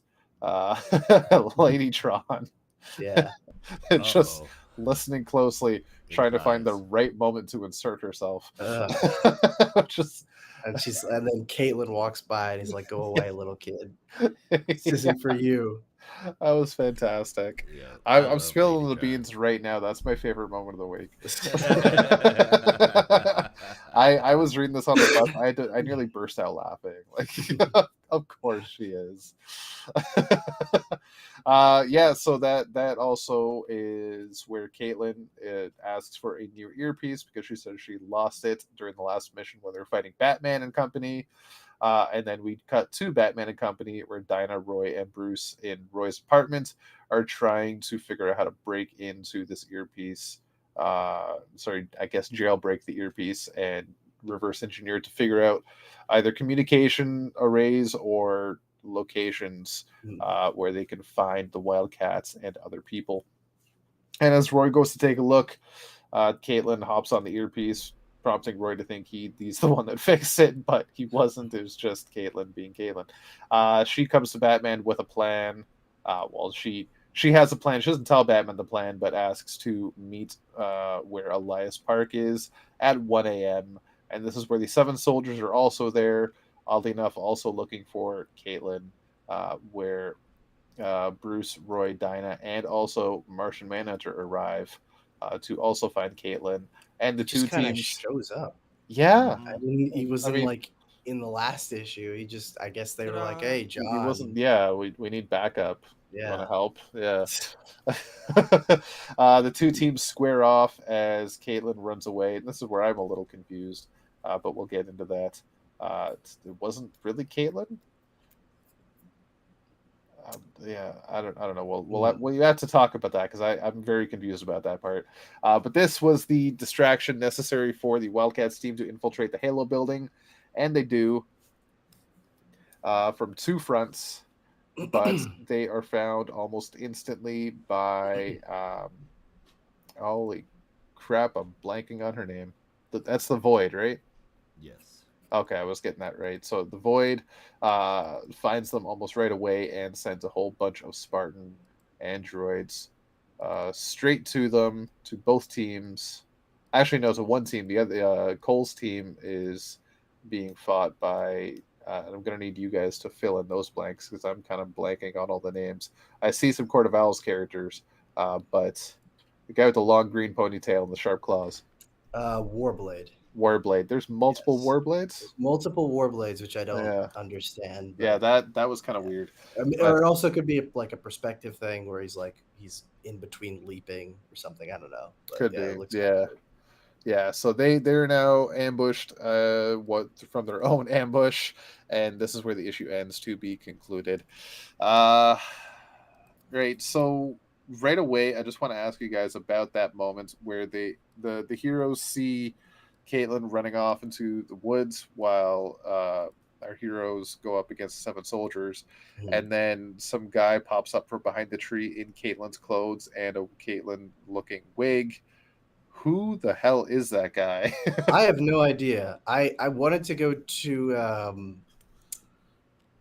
Lady Tron. Yeah. Just listening closely, trying to find the Implies. right moment to insert herself. Just And then Caitlin walks by and he's like, "Go away, little kid. This isn't for you." That was fantastic. Yeah, I'm spilling the beans right now. That's my favorite moment of the week. I was reading this on the bus. I nearly burst out laughing. Like, of course she is. So that also is where Caitlin asks for a new earpiece because she said she lost it during the last mission when they were fighting Batman and company. And then we cut to Batman and Company, where Dinah, Roy, and Bruce in Roy's apartment are trying to figure out how to break into this earpiece. I guess jailbreak the earpiece and reverse engineer to figure out either communication arrays or locations where they can find the Wildcats and other people. And as Roy goes to take a look, Caitlin hops on the earpiece, prompting Roy to think he's the one that fixed it, but he wasn't. It was just Caitlin being Caitlin. She comes to Batman with a plan. She has a plan. She doesn't tell Batman the plan, but asks to meet where Elias Park is at 1 a.m. And this is where the 7 soldiers are also there, oddly enough, also looking for Caitlin, where Bruce, Roy, Dinah, and also Martian Manhunter arrive to also find Caitlin. And the two teams shows up. Yeah, I mean, he was in the last issue. He just, I guess they were like, "Hey, John." He wasn't. Yeah, we need backup. Yeah. Want to help? Yeah. The two teams square off as Caitlin runs away, and this is where I'm a little confused, but we'll get into that. It wasn't really Caitlin. I don't know. We'll have to talk about that because I'm very confused about that part. But this was the distraction necessary for the Wildcats team to infiltrate the Halo building, and they do from 2 fronts. But they are found almost instantly by holy crap! I'm blanking on her name. That's the Void, right? Yes. Okay, I was getting that right. So the Void finds them almost right away and sends a whole bunch of Spartan androids straight to them, to both teams. Actually, no, to one team. The other, Cole's team is being fought by. I'm going to need you guys to fill in those blanks because I'm kind of blanking on all the names. I see some Court of Owls characters, but the guy with the long green ponytail and the sharp claws. Warblade. Warblade. There's multiple Warblades? There's multiple Warblades, which I don't understand. Yeah, that was kind of weird. I mean, or it also could be like a perspective thing where he's in between leaping or something. I don't know. But could be. Yeah. Yeah, so they're now ambushed what from their own ambush, and this is where the issue ends to be concluded. Uh great. So right away I just want to ask you guys about that moment where the heroes see Caitlyn running off into the woods while our heroes go up against seven soldiers, Mhm. and then some guy pops up from behind the tree in Caitlyn's clothes and a Caitlyn looking wig. Who the hell is that guy? I have no idea. I wanted to go to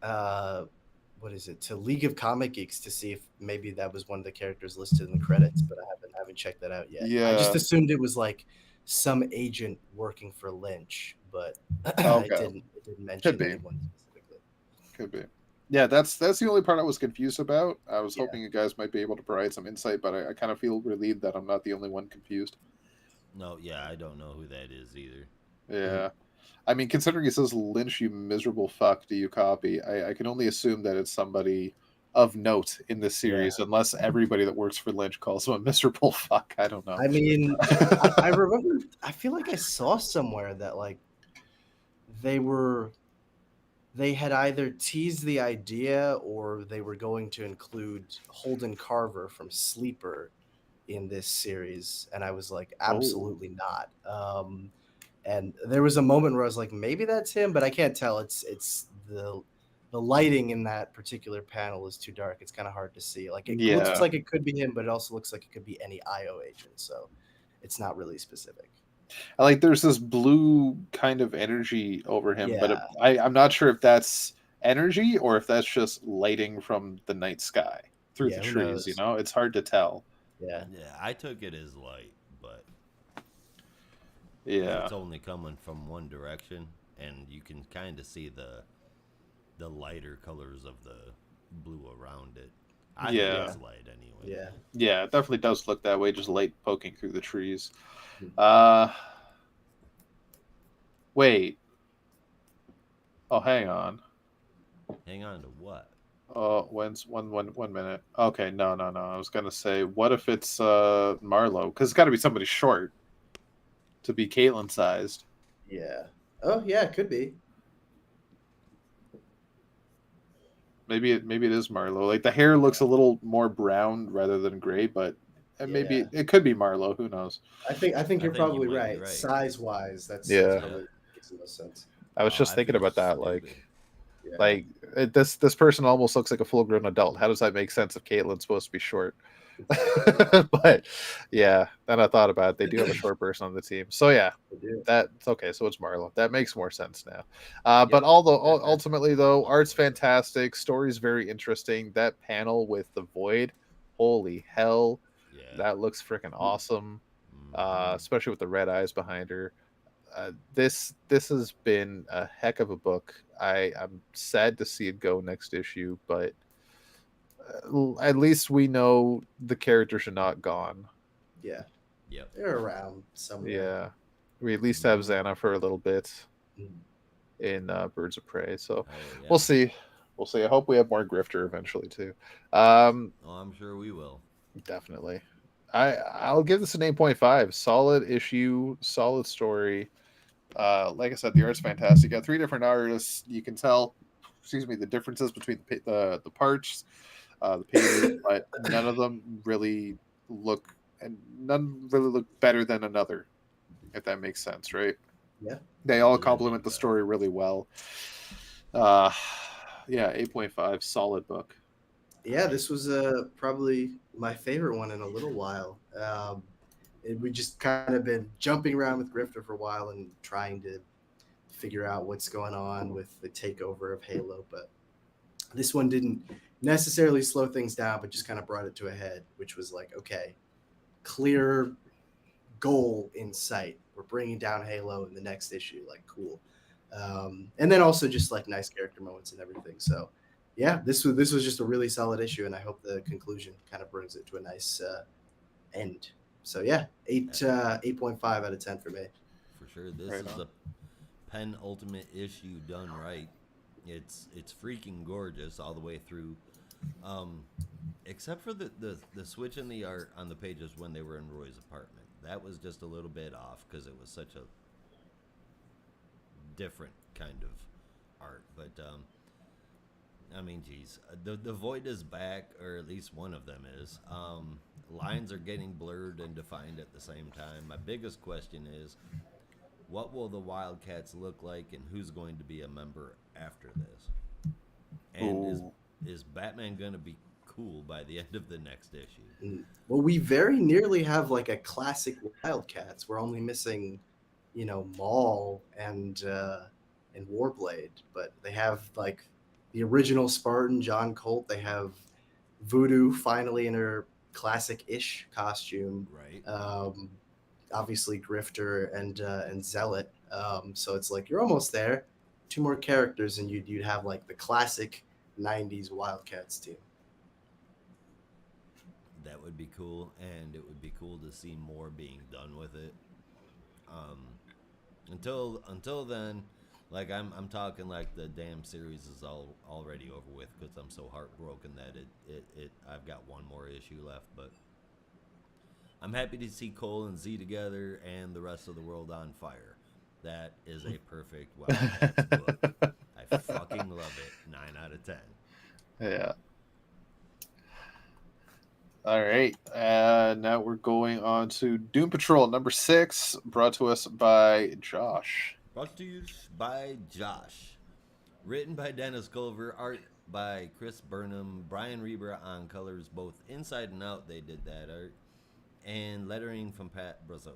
uh what is it, to League of Comic Geeks to see if maybe that was one of the characters listed in the credits, but I haven't checked that out yet. I just Yeah. assumed it was like some agent working for Lynch, but Okay. it didn't Could mention be. anyone specifically. Could be. Yeah, that's the only part I was confused about. I was Yeah. hoping you guys might be able to provide some insight, but I kind of feel relieved that I'm not the only one confused. No, yeah, I don't know who that is either. Yeah. I mean, considering it says Lynch, you miserable fuck, do you copy? I can only assume that it's somebody of note in this Yeah. series, unless everybody that works for Lynch calls him a miserable fuck. I don't know. I mean, I remember, I feel like I saw somewhere that like they were they had either teased the idea or they were going to include Holden Carver from Sleeper in this series, and I was like, Oh. absolutely not. And there was a moment where I was like, maybe that's him, but I can't tell. It's the lighting in that particular panel is too dark. It's kind of hard to see. Like it looks Yeah. like it could be him, but it also looks like it could be any IO agent. So it's not really specific. I like there's this blue kind of energy over him, but Yeah, I'm not sure if that's energy or if that's just lighting from the night sky through the yeah. Who trees. knows? It's hard to tell. Yeah, Yeah, I took it as light, but Yeah, it's only coming from one direction, and you can kind of see the lighter colors of the blue around it. I think yeah, it's light anyway. yeah. yeah. It definitely does look that way, just light poking through the trees. Mhm. Uh, wait. Oh, hang on. Hang on to what? Oh, when's 1 minute? Okay, no, no, no. I was gonna say, what if it's Marlowe? Because it's got to be somebody short to be Caitlyn sized. Yeah. Oh, yeah, it could be. Maybe it is Marlowe. Like the hair looks a little more brown rather than gray, but maybe Yeah. it could be Marlowe. Who knows? I think I you're think you probably might be right. right. Size wise, that's Yeah. probably gives the most sense. I was Oh, just I thinking feel about that. stupid. Yeah. This person almost looks like a full grown adult. How does that make sense if Caitlyn's supposed to be short? But yeah, then I thought about it. They do have a short person on the team, so yeah, I do. that's okay. So it's Marlowe. That makes more sense now. But Yep. ultimately, though, art's fantastic. Story's very interesting. That panel with the void, holy hell, Yeah. that looks freaking awesome. Mhm. Especially with the red eyes behind her. This has been a heck of a book. I'm sad to see it go next issue, but at least we know the characters are not gone. Yeah. Yep. They're around somewhere. Yeah, we at least have Mhm. Xana for a little bit Mm. in Birds of Prey. So Oh yeah. we'll see. We'll see. I hope we have more Grifter eventually too. Oh, I'm sure we will. Definitely. I'll give this an 8.5. Solid issue, solid story. Like I said, the art's fantastic. You got three different artists. You can tell, excuse me, the differences between the parts, the pages, but none really look better than another. If that makes sense, right? Yeah. They all Couldn't be complement the better. story really well. Uh, yeah, 8.5, solid book. Yeah, this was probably my favorite one in a little while. We just kind of been jumping around with Grifter for a while and trying to figure out what's going on with the takeover of Halo, but this one didn't necessarily slow things down, but just kind of brought it to a head, which was like, okay, clear goal in sight. We're bringing down Halo in the next issue. Like, cool. And then also just like nice character moments and everything. So, yeah, this was just a really solid issue, and I hope the conclusion kind of brings it to a nice end. So yeah, 8.5 out of 10 for me. For sure. This Right is on. the penultimate issue done right. It's freaking gorgeous all the way through. Except for the switch in the art on the pages when they were in Roy's apartment. that was just a little bit off because it was such a different kind of art. But I mean, geez, the Void is back, or at least one of them is. Lines are getting blurred and defined at the same time. My biggest question is, what will the Wildcats look like, and who's going to be a member after this? And is Batman going to be cool by the end of the next issue? Well, we very nearly have like a classic Wildcats. We're only missing, Maul and Warblade, but they have like the original Spartan, John Colt. They have Voodoo finally in her classic-ish costume. Right. Obviously Grifter and Zealot. So it's like you're almost there. 2 more characters, and you'd have like the classic '90s Wildcats team. That would be cool, and it would be cool to see more being done with it. Until then, like I'm talking like the damn series is already over with because I'm so heartbroken that I've got one more issue left. But I'm happy to see Cole and Z together and the rest of the world on fire. That is a perfect Wildcats book. I fucking love it. 9 out of 10. Yeah. All right. Now we're going on to Doom Patrol number 6, brought to us by Josh. Brought to you by Josh. Written by Dennis Culver. Art by Chris Burnham. Brian Reber on colors, both inside and out. They did that art. And lettering from Pat Brazo.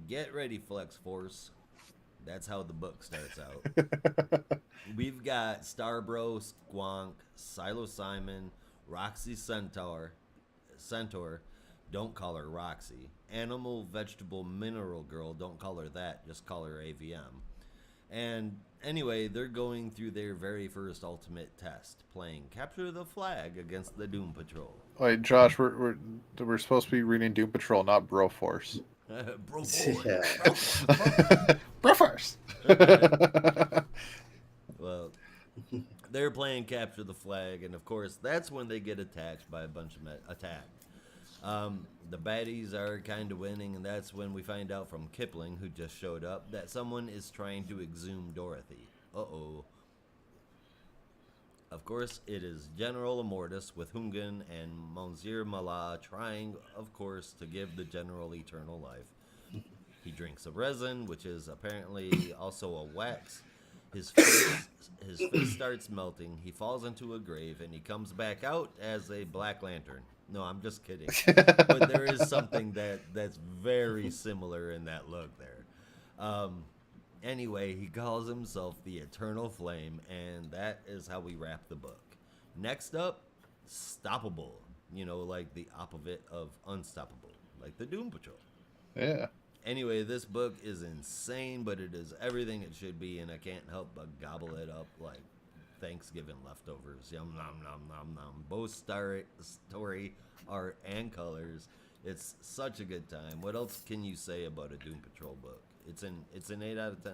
Get ready, Flex Force. That's how the book starts out. We've got Starbro, Squonk, Silo Simon, Roxy Centaur, don't call her Roxy. Animal, Vegetable, Mineral Girl, don't call her that, just call her AVM. And anyway, they're going through their very first ultimate test, playing Capture the Flag against the Doom Patrol. Wait, Josh, we're supposed to be reading Doom Patrol, not Broforce. Broforce. Well, they're playing Capture the Flag, and of course, that's when they get attacked by a bunch of the baddies are kind of winning, and that's when we find out from Kipling, who just showed up, that someone is trying to exhume Dorothy. Uh-oh. Of course, it is General Immortus with Hungan and Monsieur Mallah trying, of course, to give the General eternal life. He drinks a resin, which is apparently also a wax. His face starts melting. He falls into a grave, and he comes back out as a Black Lantern. No, I'm just kidding. But there is something that's very similar in that look there. Anyway, he calls himself the Eternal Flame, and that is how we wrap the book. Next up, Stoppable. Like the opposite of Unstoppable, like the Doom Patrol. Yeah. Anyway, this book is insane, but it is everything it should be, and I can't help but gobble it up like Thanksgiving leftovers. Yum, nom, nom, nom, nom. Both story, art, and colors. It's such a good time. What else can you say about a Doom Patrol book? It's an 8 out of 10.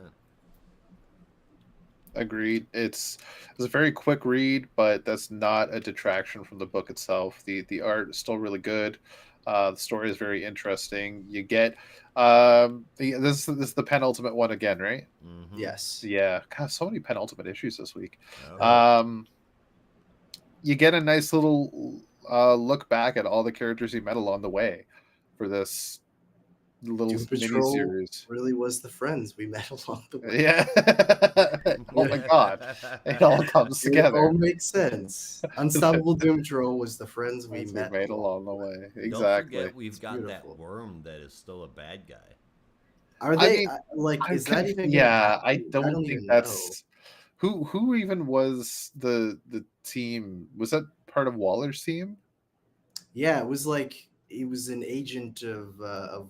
Agreed. It's a very quick read, but that's not a detraction from the book itself. The art is still really good. The story is very interesting. You get this is the penultimate one again, right? Mm-hmm. Yes. Yeah. God, so many penultimate issues this week. Oh. You get a nice little look back at all the characters you met along the way for this little Doom mini Patrol series. really was the friends we met along the way. Yeah. Oh my God. It all comes together. It all makes sense. Unstoppable Doom Patrol was the friends we We met made along the way. Don't Exactly. forget, we've got beautiful. that worm that is still a bad guy. Are I they mean, is that even? Yeah, I don't even think know. that's who even was the team. Was that part of Waller's team? Yeah, it was like he was an agent of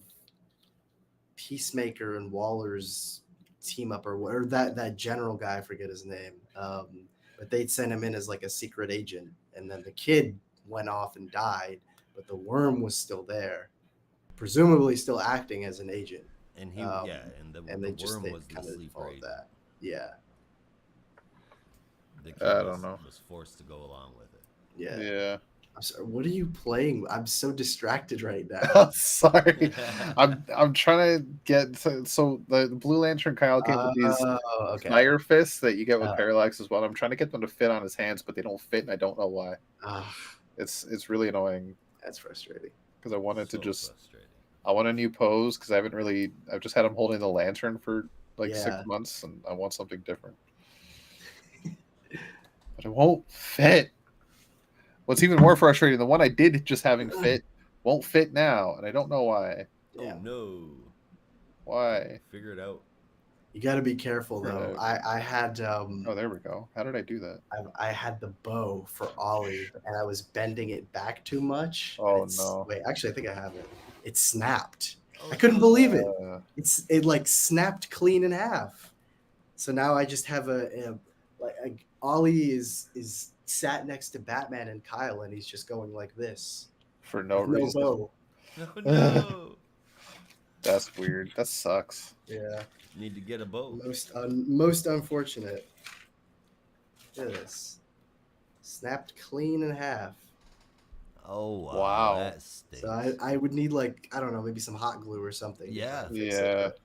Peacemaker and Waller's team up, or that general guy, I forget his name. But they'd sent him in as like a secret agent, and then the kid went off and died, but the worm was still there, presumably still acting as an agent. And he, and the worm was the kind of sleeper followed agent. that. Yeah, The kid I don't know. was forced to go along with it. yeah. Yeah. I'm sorry, what are you playing? I'm so distracted right now. I'm sorry. I'm trying to get so the Blue Lantern Kyle came with these Okay. fire fists that you get with Oh. Parallax as well. I'm trying to get them to fit on his hands, but they don't fit, and I don't know why. Ah, It's really annoying that's frustrating. because I wanted to So just frustrating. I want a new pose because I've just had him holding the lantern for like Yeah. 6 months, and I want something different. But it won't fit. What's even more frustrating, the one I did just having fit won't fit now, and I don't know why. Yeah. Oh no. Why? Figure it out. You got to be careful though. Right. I had Oh, there we go. How did I do that? I had the bow for Ollie, and I was bending it back too much. and Oh, it's- no. Wait, actually, I think I have it. It snapped. Oh, I couldn't no. believe it. Uh, It like snapped clean in half. So now I just have Ollie is sat next to Batman and Kyle, and he's just going like this. for no with no reason. bow. No, no. That's weird. That sucks. Yeah, Need to get a bow. most unfortunate. Look at this. Snapped clean in half. Oh wow. Wow. That stinks. So I would need like I don't know, maybe some hot glue or something. to Yeah. try to fix Yeah. it,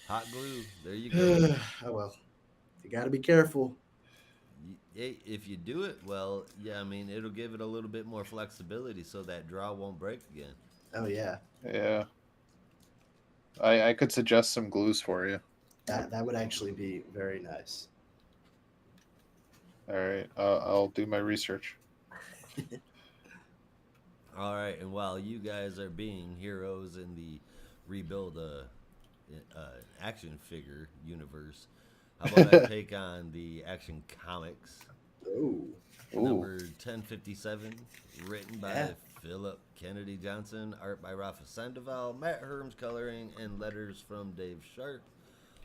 Hot glue. There you but- go. Oh well, you got to be careful. Hey, if you do it well, yeah, I mean, it'll give it a little bit more flexibility so that draw won't break again. Oh yeah, Yeah. I could suggest some glues for you. that would actually be very nice. All right. I'll do my research. All right, and while you guys are being heroes in the rebuild action figure universe, how about I take on the Action Comics Oh, number 1057, written by Yeah. Philip Kennedy Johnson, art by Rafa Sandoval, Matt Herms coloring, and letters from Dave Sharp,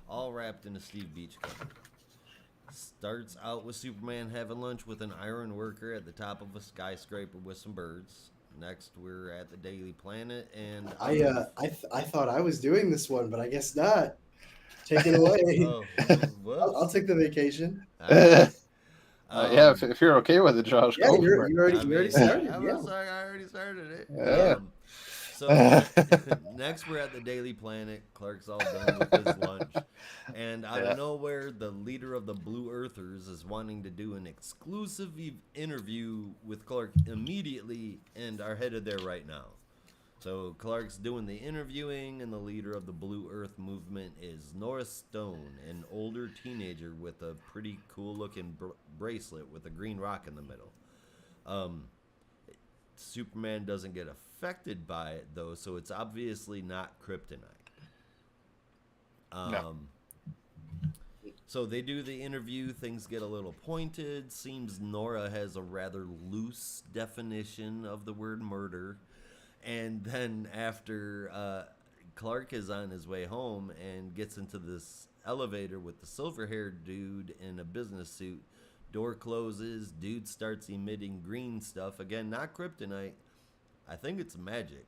all wrapped in a Steve Beach cover. Starts out with Superman having lunch with an iron worker at the top of a skyscraper with some birds. Next, we're at the Daily Planet, and I thought I was doing this one, but I guess not. Take it away. oh, I'll take the vacation. Yeah, Um, if you're okay with it, Josh, Yeah, go you for it. already started. I'm Yeah. sorry, I already started it. Yeah. So next, we're at the Daily Planet. Clark's all done with his lunch, and out Yeah. of nowhere, the leader of the Blue Earthers is wanting to do an exclusive interview with Clark immediately, and are headed there right now. So Clark's doing the interviewing, and the leader of the Blue Earth movement is Nora Stone, an older teenager with a pretty cool-looking bracelet with a green rock in the middle. Superman doesn't get affected by it, though, so it's obviously not kryptonite. No. So they do the interview, things get a little pointed. Seems Nora has a rather loose definition of the word murder. And then after Clark is on his way home and gets into this elevator with the silver-haired dude in a business suit, door closes, dude starts emitting green stuff. Again, not kryptonite. I think it's magic.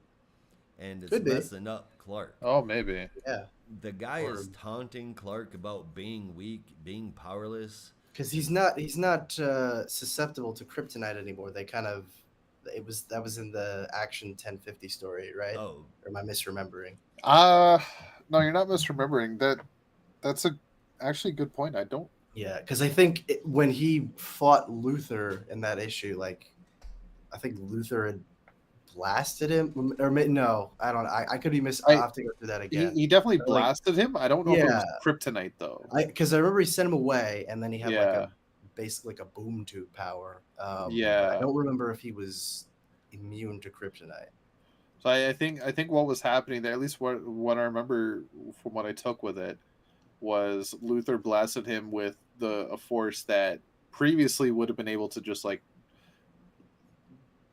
And it's Could be. messing up Clark. Oh, maybe. Yeah, The guy Or- is taunting Clark about being weak, being powerless. because he's not susceptible to kryptonite anymore. They kind of that was in the Action 1050 story, right? Oh, Or am I misremembering? No, you're not misremembering that. That's a actually good point. I don't. Yeah, because I think when he fought Luthor in that issue, like I think Luthor had blasted him, or no, I don't. I could be I'll have to go through that again. He definitely But, like, blasted him. I don't know if it was kryptonite though. Because I remember he sent him away, and then he had like Yeah. basically like a boom tube power. Yeah. I don't remember if he was immune to kryptonite. So I think what was happening there, at least what I remember from what I took with it, was Luthor blasted him with a force that previously would have been able to just like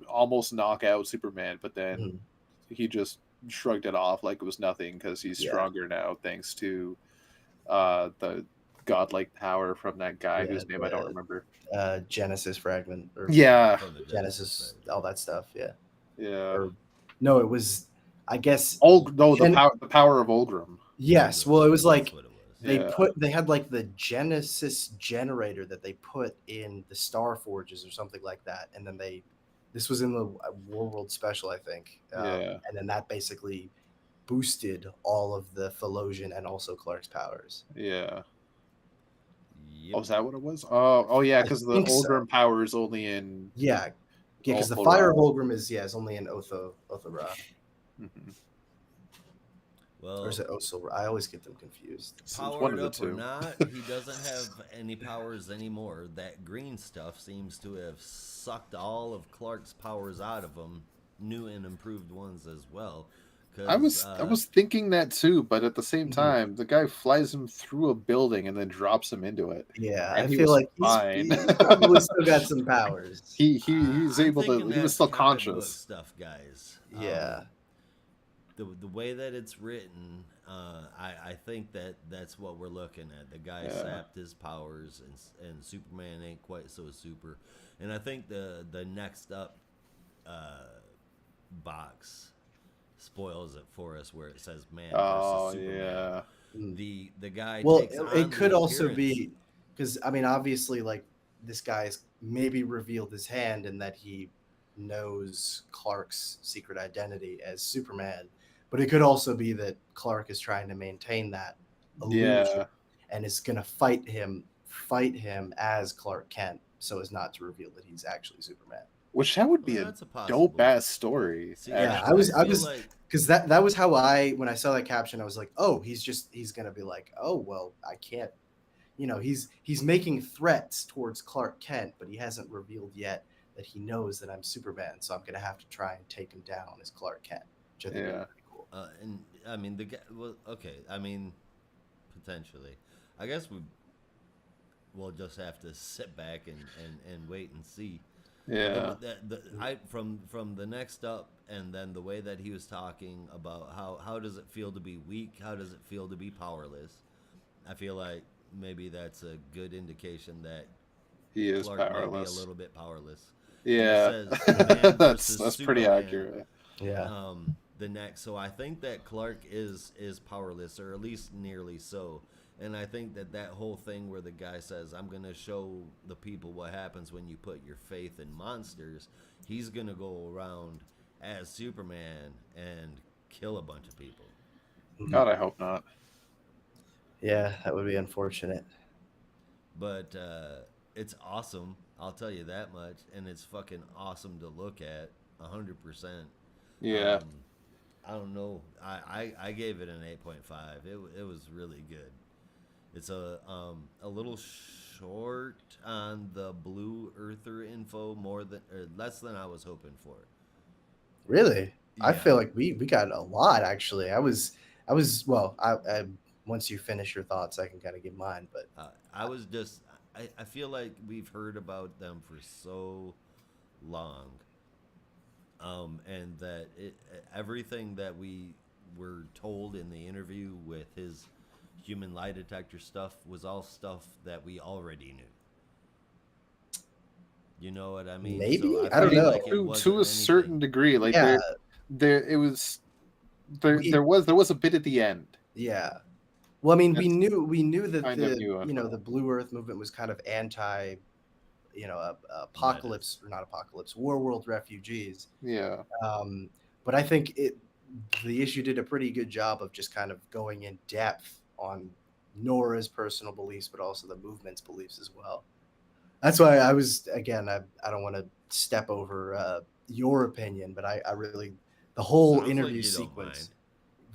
almost knock out Superman, but then Mhm. he just shrugged it off like it was nothing because he's Yeah. stronger now thanks to the godlike power from that guy Yeah, whose name I don't the- remember. Genesis fragment. Or Yeah, from the Genesis, all that stuff. Yeah. yeah. Or no, it was. I guess. The power of Ulgrim. Yes. Well, it was like That's what it was. Yeah. they had like the Genesis generator that they put in the Star Forges or something like that, and then the This was in the War World special, I think. Yeah. And then that basically boosted all of the Thelosian and also Clark's powers. Yeah. Yep. Oh, is that what it was? Oh yeah, I because the think so. Ulgrim power is only in. Yeah, because the Ulthra. fire of Ulgrim is only in Othra. Mhm. Well, Or is it Osilra? I always get them confused. It's one powered of the up or two. not, he doesn't have any powers anymore. That green stuff seems to have sucked all of Clark's powers out of him, new and improved ones as well. I was thinking that too, but at the same Mhm. time, the guy flies him through a building and then drops him into it. Yeah, And I he feel was like fine. he's probably still got some powers. He's I'm able to. thinking He was that's still comic book conscious. stuff, guys. Yeah. The way that it's written, I think that's what we're looking at. The guy Yeah. sapped his powers, and Superman ain't quite so super. And I think the next up box spoils it for us, where it says man Oh versus Superman. yeah. The guy Well, takes on it could the also appearance. be because I mean, obviously, like this guy's maybe revealed his hand and that he knows Clark's secret identity as Superman, but it could also be that Clark is trying to maintain that illusion Yeah. and is going to fight him as Clark Kent, so as not to reveal that he's actually Superman. Which that would be Well, a that's a possible. dope ass story. See, Yeah, actually. I feel was like because that was how when I saw that caption, I was like, oh, he's gonna be like, oh well, I can't, he's making threats towards Clark Kent, but he hasn't revealed yet that he knows that I'm Superman, so I'm gonna have to try and take him down as Clark Kent, which I think would Yeah. be pretty cool. and I mean the guy. Well, okay. I mean, potentially. I guess we'll just have to sit back and wait and see. Yeah. From the next up, and then the way that he was talking about how does it feel to be weak? How does it feel to be powerless? I feel like maybe that's a good indication that He is Clark might be a powerless. little bit powerless. Yeah. It says man that's versus pretty Superman. accurate. Yeah, The next, so I think that Clark is powerless, or at least nearly so. And I think that whole thing where the guy says, "I'm gonna show the people what happens when you put your faith in monsters," he's gonna go around as Superman and kill a bunch of people. God, I hope not. yeah, that would be unfortunate. But it's awesome, I'll tell you that much, and it's fucking awesome to look at, 100%. Yeah. I don't know. I gave it an 8.5. It was really good. It's a little short on the Blue Earther info, less than I was hoping for. Really, I Yeah. feel like we got a lot actually. I was well. I once you finish your thoughts, I can kind of give mine, but I feel like we've heard about them for so long, and that everything that we were told in the interview with his human lie detector stuff was all stuff that we already knew. You know what I mean? Maybe? So I don't feel know. like it To wasn't a certain anything. degree, like yeah, there there was a bit at the end. yeah. Well, I mean, That's we knew that kind of new info. the Blue Earth movement was kind of anti, apocalypse or not apocalypse, war world refugees. Yeah. But I think the issue did a pretty good job of just kind of going in depth on Nora's personal beliefs, but also the movement's beliefs as well. That's why I was again. I don't want to step over your opinion, but I really the whole Sounds like interview you don't sequence.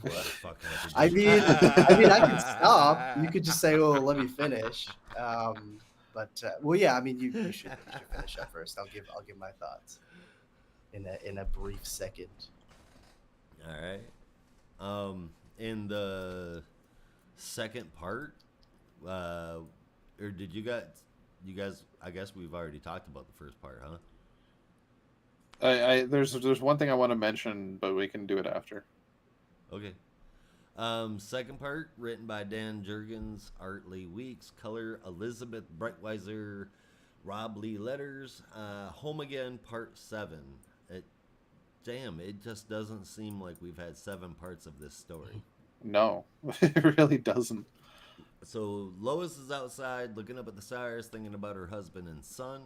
What the fuck happened? I mean, I can stop. You could just say, "Oh, let me finish." Well, yeah. I mean, you should finish up first. I'll give my thoughts in a brief second. All right. In the second part, or did you guys? I guess we've already talked about the first part, huh? There's one thing I want to mention, but we can do it after. Okay. Second part, written by Dan Jurgens, Art Lee Weeks, color Elizabeth Breitweiser, Rob Lee letters. Home Again, Part 7. It just doesn't seem like we've had 7 parts of this story. No, it really doesn't. So Lois is outside looking up at the stars, thinking about her husband and son.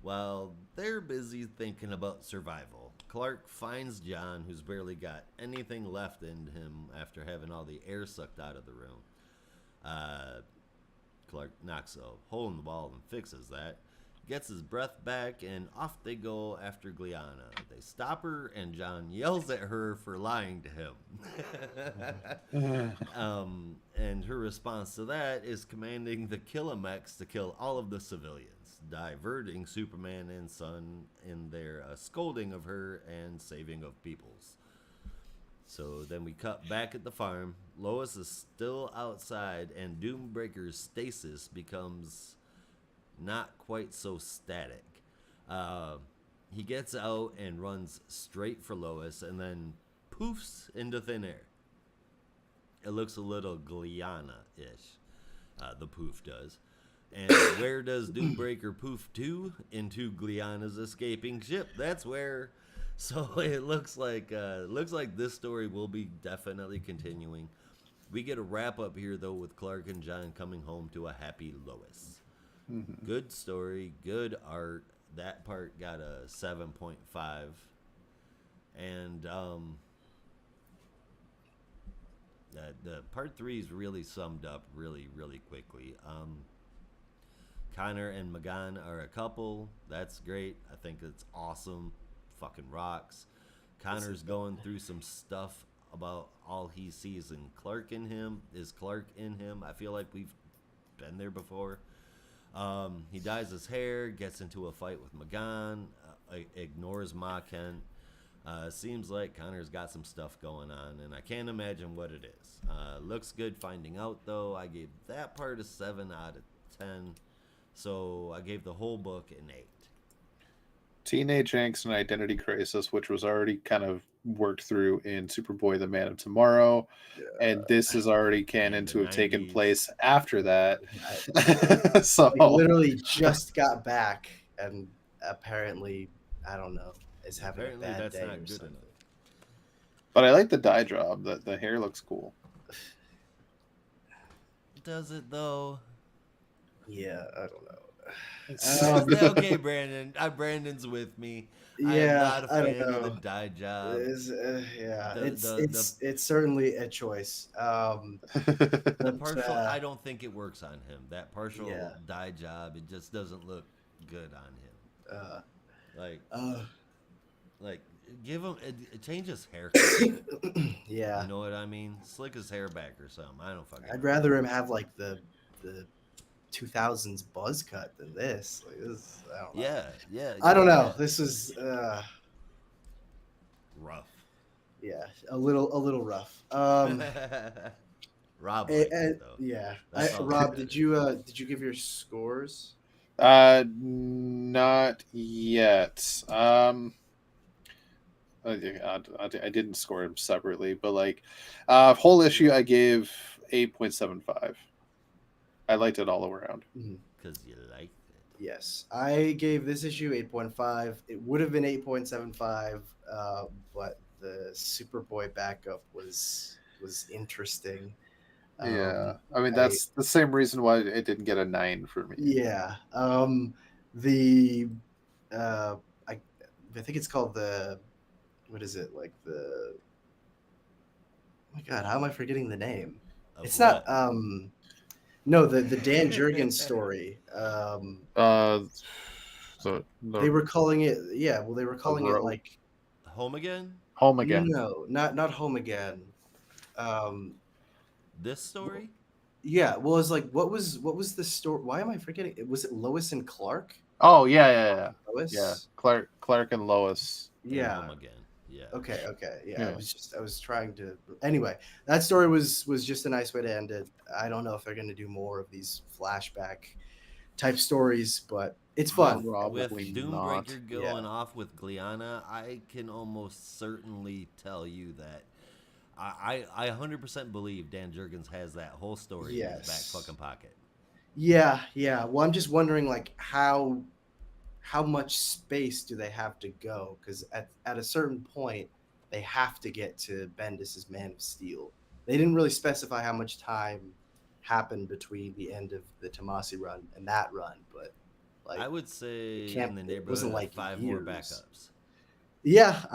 While they're busy thinking about survival, Clark finds John, who's barely got anything left in him after having all the air sucked out of the room. Clark knocks a hole in the wall and fixes that. Gets his breath back, and off they go after Gliana. They stop her, and John yells at her for lying to him. And her response to that is commanding the Killamex to kill all of the civilians, diverting Superman and Son in their scolding of her and saving of peoples. So then we cut back at the farm. Lois is still outside, and Doombreaker's stasis becomes not quite so static. He gets out and runs straight for Lois, and then poofs into thin air. It looks a little Gliana-ish, the poof does. And where does Doombreaker poof to? Into Gliana's escaping ship. That's where. So it looks like this story will be definitely continuing. We get a wrap up here though with Clark and John coming home to a happy Lois. Mm-hmm. Good story, good art. That part got a 7.5, and the part 3 is really summed up really quickly. Connor and Magan are a couple. That's great. I think it's awesome. Fucking rocks. Connor's going through some stuff about all he sees in Clark in him. Is Clark in him? I feel like we've been there before. He dyes his hair, gets into a fight with Magan, ignores Ma Kent. Seems like Connor's got some stuff going on, and I can't imagine what it is. Looks good finding out, though. I gave that part a 7 out of 10, so I gave the whole book an 8. Teenage angst and identity crisis, which was already kind of worked through in Superboy, the Man of Tomorrow, and this is already canon to have taken place after that. So literally just got back, and apparently, I don't know, is having a bad day or something. But I like the dye job. The hair looks cool. Does it though? Yeah, I don't know. Okay, Brandon. Brandon's with me. Yeah, I'm not a fan of the dye job. It's certainly a choice. The partial, I don't think it works on him. That partial dye job, it just doesn't look good on him. Like give him change his haircut. Yeah, you know what I mean. Slick his hair back or something. I don't fucking. I'd rather him have like the 2000s buzz cut than this. Like this, I don't know. Yeah. I don't know. This was rough. Yeah, a little rough. Rob, yeah. Rob, did you give your scores? Not yet. I didn't score them separately, but like whole issue I gave 8.75. I liked it all around. Because you liked it. Yes. I gave this issue 8.5. It would have been 8.75, but the Superboy backup was interesting. Yeah. I mean, that's the same reason why it didn't get a 9 for me. Yeah. I think it's called the, what is it? Like the, oh my God, how am I forgetting the name? It's what? Not, no, the Dan Jurgens story. They were calling it, they were calling it like Home Again? Home Again. No, not Home Again. This story? Yeah, well, it's like what was the story? Why am I forgetting? Was it Lois and Clark? Oh yeah. Lois? Yeah, Clark and Lois. Yeah. Home Again. Yeah. Okay. Yeah. I was trying to. Anyway, that story was just a nice way to end it. I don't know if they're going to do more of these flashback type stories, but it's fun. With Doombreaker going off with Gliana, I can almost certainly tell you that I 100% believe Dan Jurgens has that whole story in his back fucking pocket. Yeah. Well, I'm just wondering, like, how much space do they have to go? Because at a certain point, they have to get to Bendis's Man of Steel. They didn't really specify how much time happened between the end of the Tomasi run and that run, but Like, I would say can't- in the it neighborhood wasn't of like 5 more years. backups. yeah,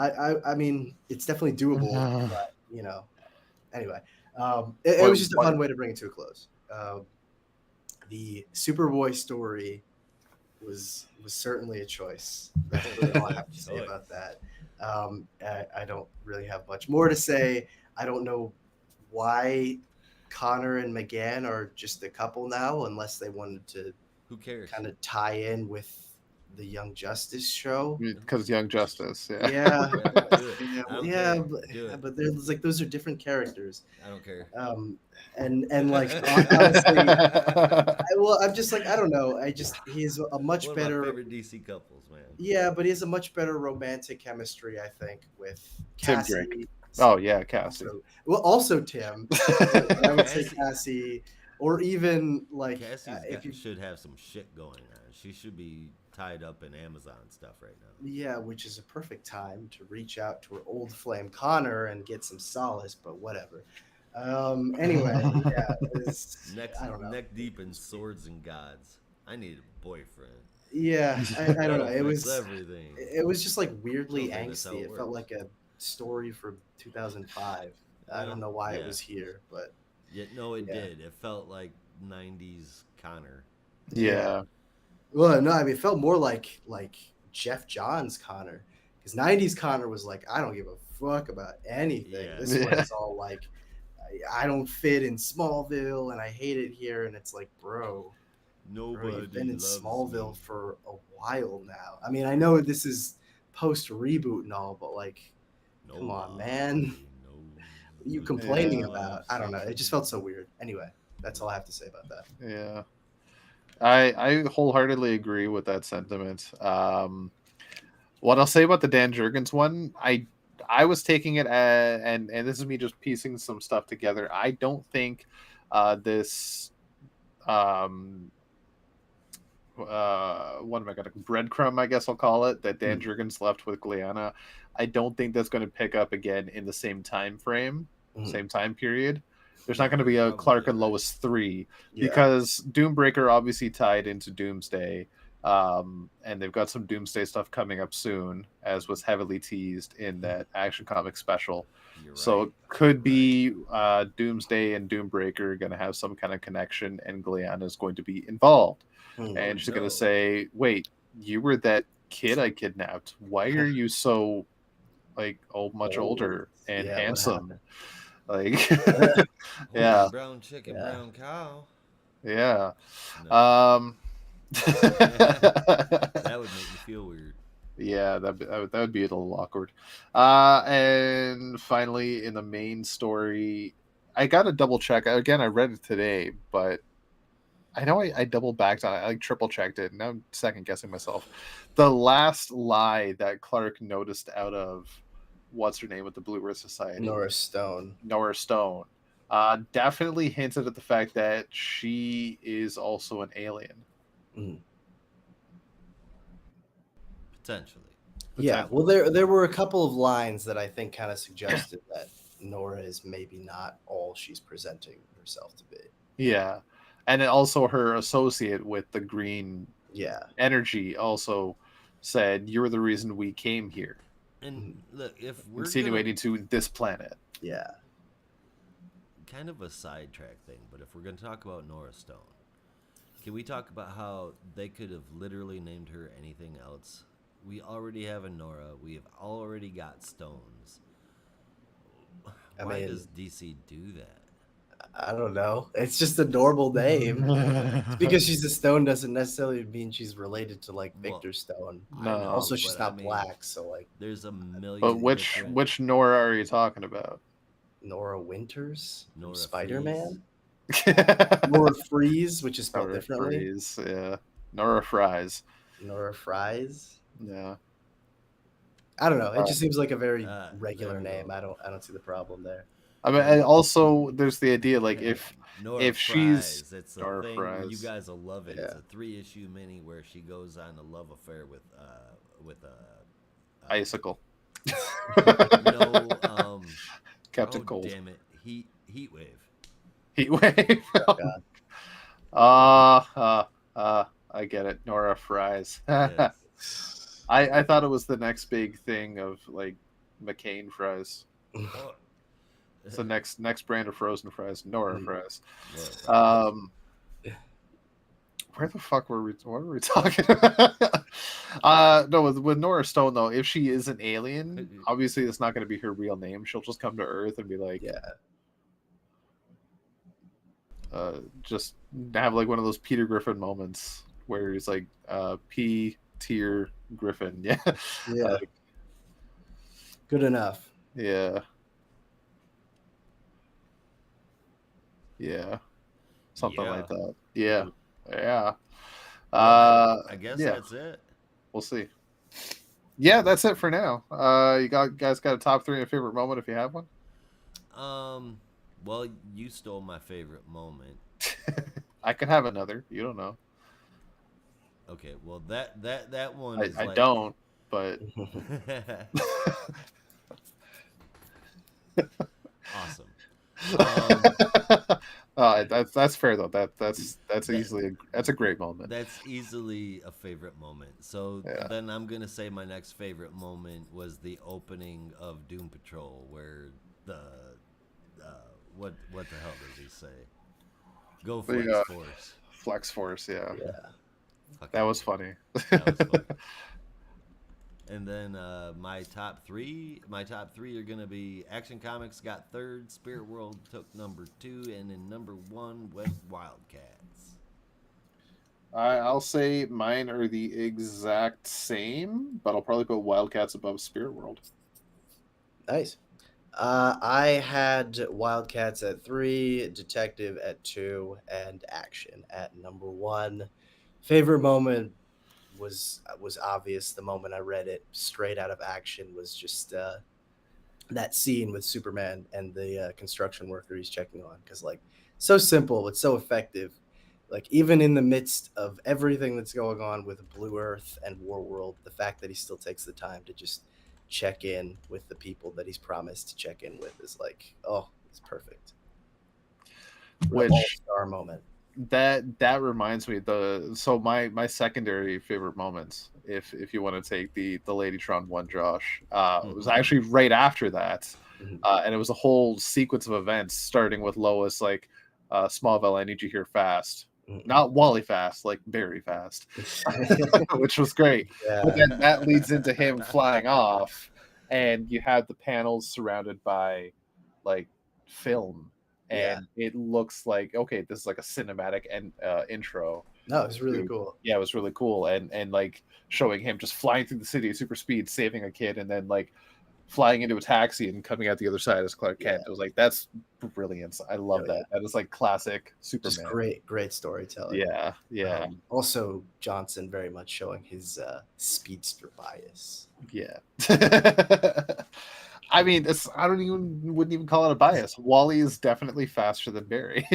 I mean, it's definitely doable, but anyway, it was just a fun way to bring it to a close. The Superboy story was certainly a choice. That's really all I have to say Choice. about that. I don't really have much more to say. I don't know why Connor and McGann are just a couple now, unless they wanted to Who cares? kind of tie in with the Young Justice show. Because Young Justice. Yeah. Yeah, Do it. yeah, I don't yeah, care. but, Do it. but there's like those are different characters. I don't care. And like honestly, I'm just like I don't know. He's a much One better. of my favorite DC couples, man. Yeah, but he has a much better romantic chemistry, I think, with Tim Cassie. Drake. Oh yeah, Cassie. Also Tim. I would say Cassie. Cassie, or even like Cassie should have some shit going on. She should be tied up in Amazon stuff right now. yeah, which is a perfect time to reach out to her old flame Connor and get some solace. But whatever. Anyway, yeah, I don't know. Neck deep in swords and gods. I need a boyfriend. Yeah, I don't know. It That'll was fix everything. it was just like weirdly Don't think that's how angsty. it It felt works. like a story from 2005. I don't know why it Yeah. was here, but No, it Yeah. did. It felt like 90s Connor. Yeah. well, no, I mean, it felt more like Jeff Johns Connor, because 90s Connor was like, I don't give a fuck about anything. Yeah. This one is all like, I don't fit in Smallville and I hate it here, and it's like, bro, Nobody you've been in loves Smallville me. for a while now. I mean, I know this is post reboot and all, but like, come on, man. Nobody what are you complaining Yeah. about? I don't know. It just felt so weird. Anyway, that's all I have to say about that. Yeah. I wholeheartedly agree with that sentiment. What I'll say about the Dan Jurgens one, I was taking it and this is me just piecing some stuff together. I don't think this what am I gonna breadcrumb, I guess I'll call it, that Dan Jurgens left with Gliana. I don't think that's going to pick up again in the same time frame, same time period. There's not going to be a Clark and Lois 3 because Doombreaker obviously tied into Doomsday, and they've got some Doomsday stuff coming up soon, as was heavily teased in that Action Comics special. You're So right. it could be Doomsday and Doombreaker going to have some kind of connection, and Gliana is going to be involved. And she's going to say, wait, you were that kid I kidnapped. Why are you so much older and Yeah, what handsome? happened? Like, yeah, Brown chicken, Yeah. brown cow. yeah. No, that would make me feel weird. Yeah, that would be a little awkward. And finally, in the main story, I got to double check. Again, I read it today, but I know I double backed on it. I triple checked it. Now I'm second guessing myself. The last lie that Clark noticed out of what's her name with the Blue Earth Society, Nora Stone. definitely hinted at the fact that she is also an alien. Potentially. Yeah, well, there were a couple of lines that I think kind of suggested that Nora is maybe not all she's presenting herself to be. Yeah, and then also her associate with the green energy also said, "You're the reason we came here." And look, if we're insinuating to this planet. Yeah. Kind of a sidetrack thing, but if we're going to talk about Nora Stone, can we talk about how they could have literally named her anything else? We already have a Nora. We have already got Stones. Why does DC do that? I don't know. It's just a normal name. Because she's a Stone doesn't necessarily mean she's related to like Victor Stone. No. Also, she's not I mean, black, so like. There's a million. But which Nora are you talking about? Nora Winters, Nora Spider-Man. Nora Freeze, which is spelled differently. Freeze, yeah. Nora Fries. Nora Fries. Yeah. I don't know. It just seems like a very there regular we name. go. I don't see the problem there. I mean, and also there's the idea like if Nora she's it's a Nora thing. Fries. You guys will love it. Yeah. It's a 3-issue mini where she goes on a love affair with Icicle. no, Captain Cold. Damn it, Heatwave. Heatwave. Oh, I get it. Nora Fries. Yes. I thought it was the next big thing of like McCain fries. Oh. It's the next brand of frozen fries, Nora Fries. Well, Where the fuck were we? What were we talking about? No, with Nora Stone though, if she is an alien, obviously it's not going to be her real name. She'll just come to Earth and be like, Yeah. just have like one of those Peter Griffin moments where he's like, P tier Griffin, yeah, Yeah. Good enough. yeah, something like that, yeah. I guess yeah. that's it. We'll see. Yeah, that's it for now. You guys got a top 3 and a favorite moment if you have one? Well, you stole my favorite moment. I could have another. You don't know. Okay, well that one is I like... don't, but Awesome. That's fair though. That's easily that's a great moment. That's easily a favorite moment. So Yeah. then I'm gonna say my next favorite moment was the opening of Doom Patrol, where the what the hell does he say? Go Flex Force. Flex Force, yeah. Fucking That was funny. That was funny. And then my top three are gonna be Action Comics got 3rd, Spirit World took number 2, and in number 1 went Wildcats. I'll say mine are the exact same, but I'll probably put Wildcats above Spirit World. Nice. I had Wildcats at 3, Detective at 2, and Action at number 1. Favorite moment was obvious. The moment I read it straight out of Action was just that scene with Superman and the construction worker he's checking on, because like so simple but so effective. Like even in the midst of everything that's going on with Blue Earth and Warworld, the fact that he still takes the time to just check in with the people that he's promised to check in with is like, oh, it's perfect. Which all-star moment. That reminds me, so my secondary favorite moments, if you want to take the Ladytron one, Josh, it was actually right after that, and it was a whole sequence of events starting with Lois like, Smallville, I need you here fast. Not Wally fast, like very fast, which was great. Yeah. But then that leads into him flying off, and you have the panels surrounded by like film, and it looks like, okay, this is like a cinematic and intro. No, it was really cool. Yeah, it was really cool, and like showing him just flying through the city at super speed, saving a kid, and then like flying into a taxi and coming out the other side as Clark Kent. It was like, that's brilliant. I love that. That is like classic Superman. Just great storytelling. Yeah. Also, Johnson very much showing his speedster bias. Yeah. I mean, wouldn't even call it a bias. Wally is definitely faster than Barry.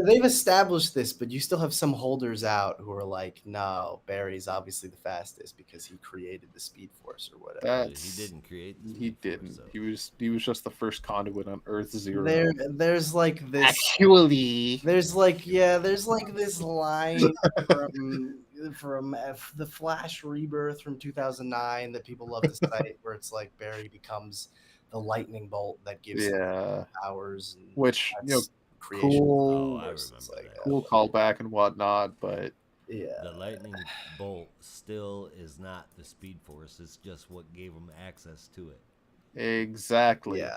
They've established this, but you still have some holders out who are like, no, Barry's obviously the fastest because he created the Speed Force or whatever. He didn't create the He didn't. Force, so. He was just the first conduit on Earth Zero. There's like this. Actually, there's like this line from the Flash Rebirth from 2009 that people love to cite, where it's like Barry becomes the lightning bolt that gives him powers, and which creation. Cool, I remember that. Cool callback and whatnot, but the lightning bolt still is not the Speed Force. It's just what gave him access to it. Exactly. Yeah.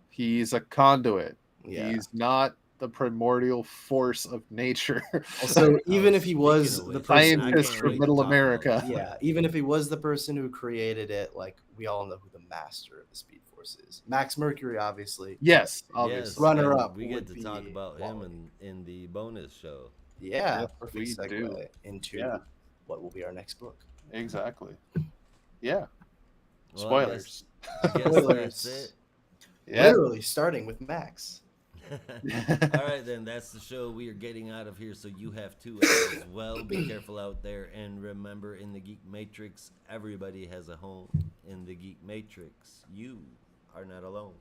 He's a conduit. Yeah. He's not the primordial force of nature. Also, even if he was the scientist from Middle America, even if he was the person who created it, like we all know who the master of the Speed Force is. Max Mercury, obviously. Yes, obviously. Runner up. We get to talk about him in the bonus show. Yeah, perfect segue into what will be our next book. Exactly. Yeah. Well, Spoilers. I guess that's it. Yeah. Literally starting with Max. All right, then that's the show. We are getting out of here, so you have to as well. Be careful out there, and remember, in the Geek Matrix, everybody has a home. In the Geek Matrix, you are not alone.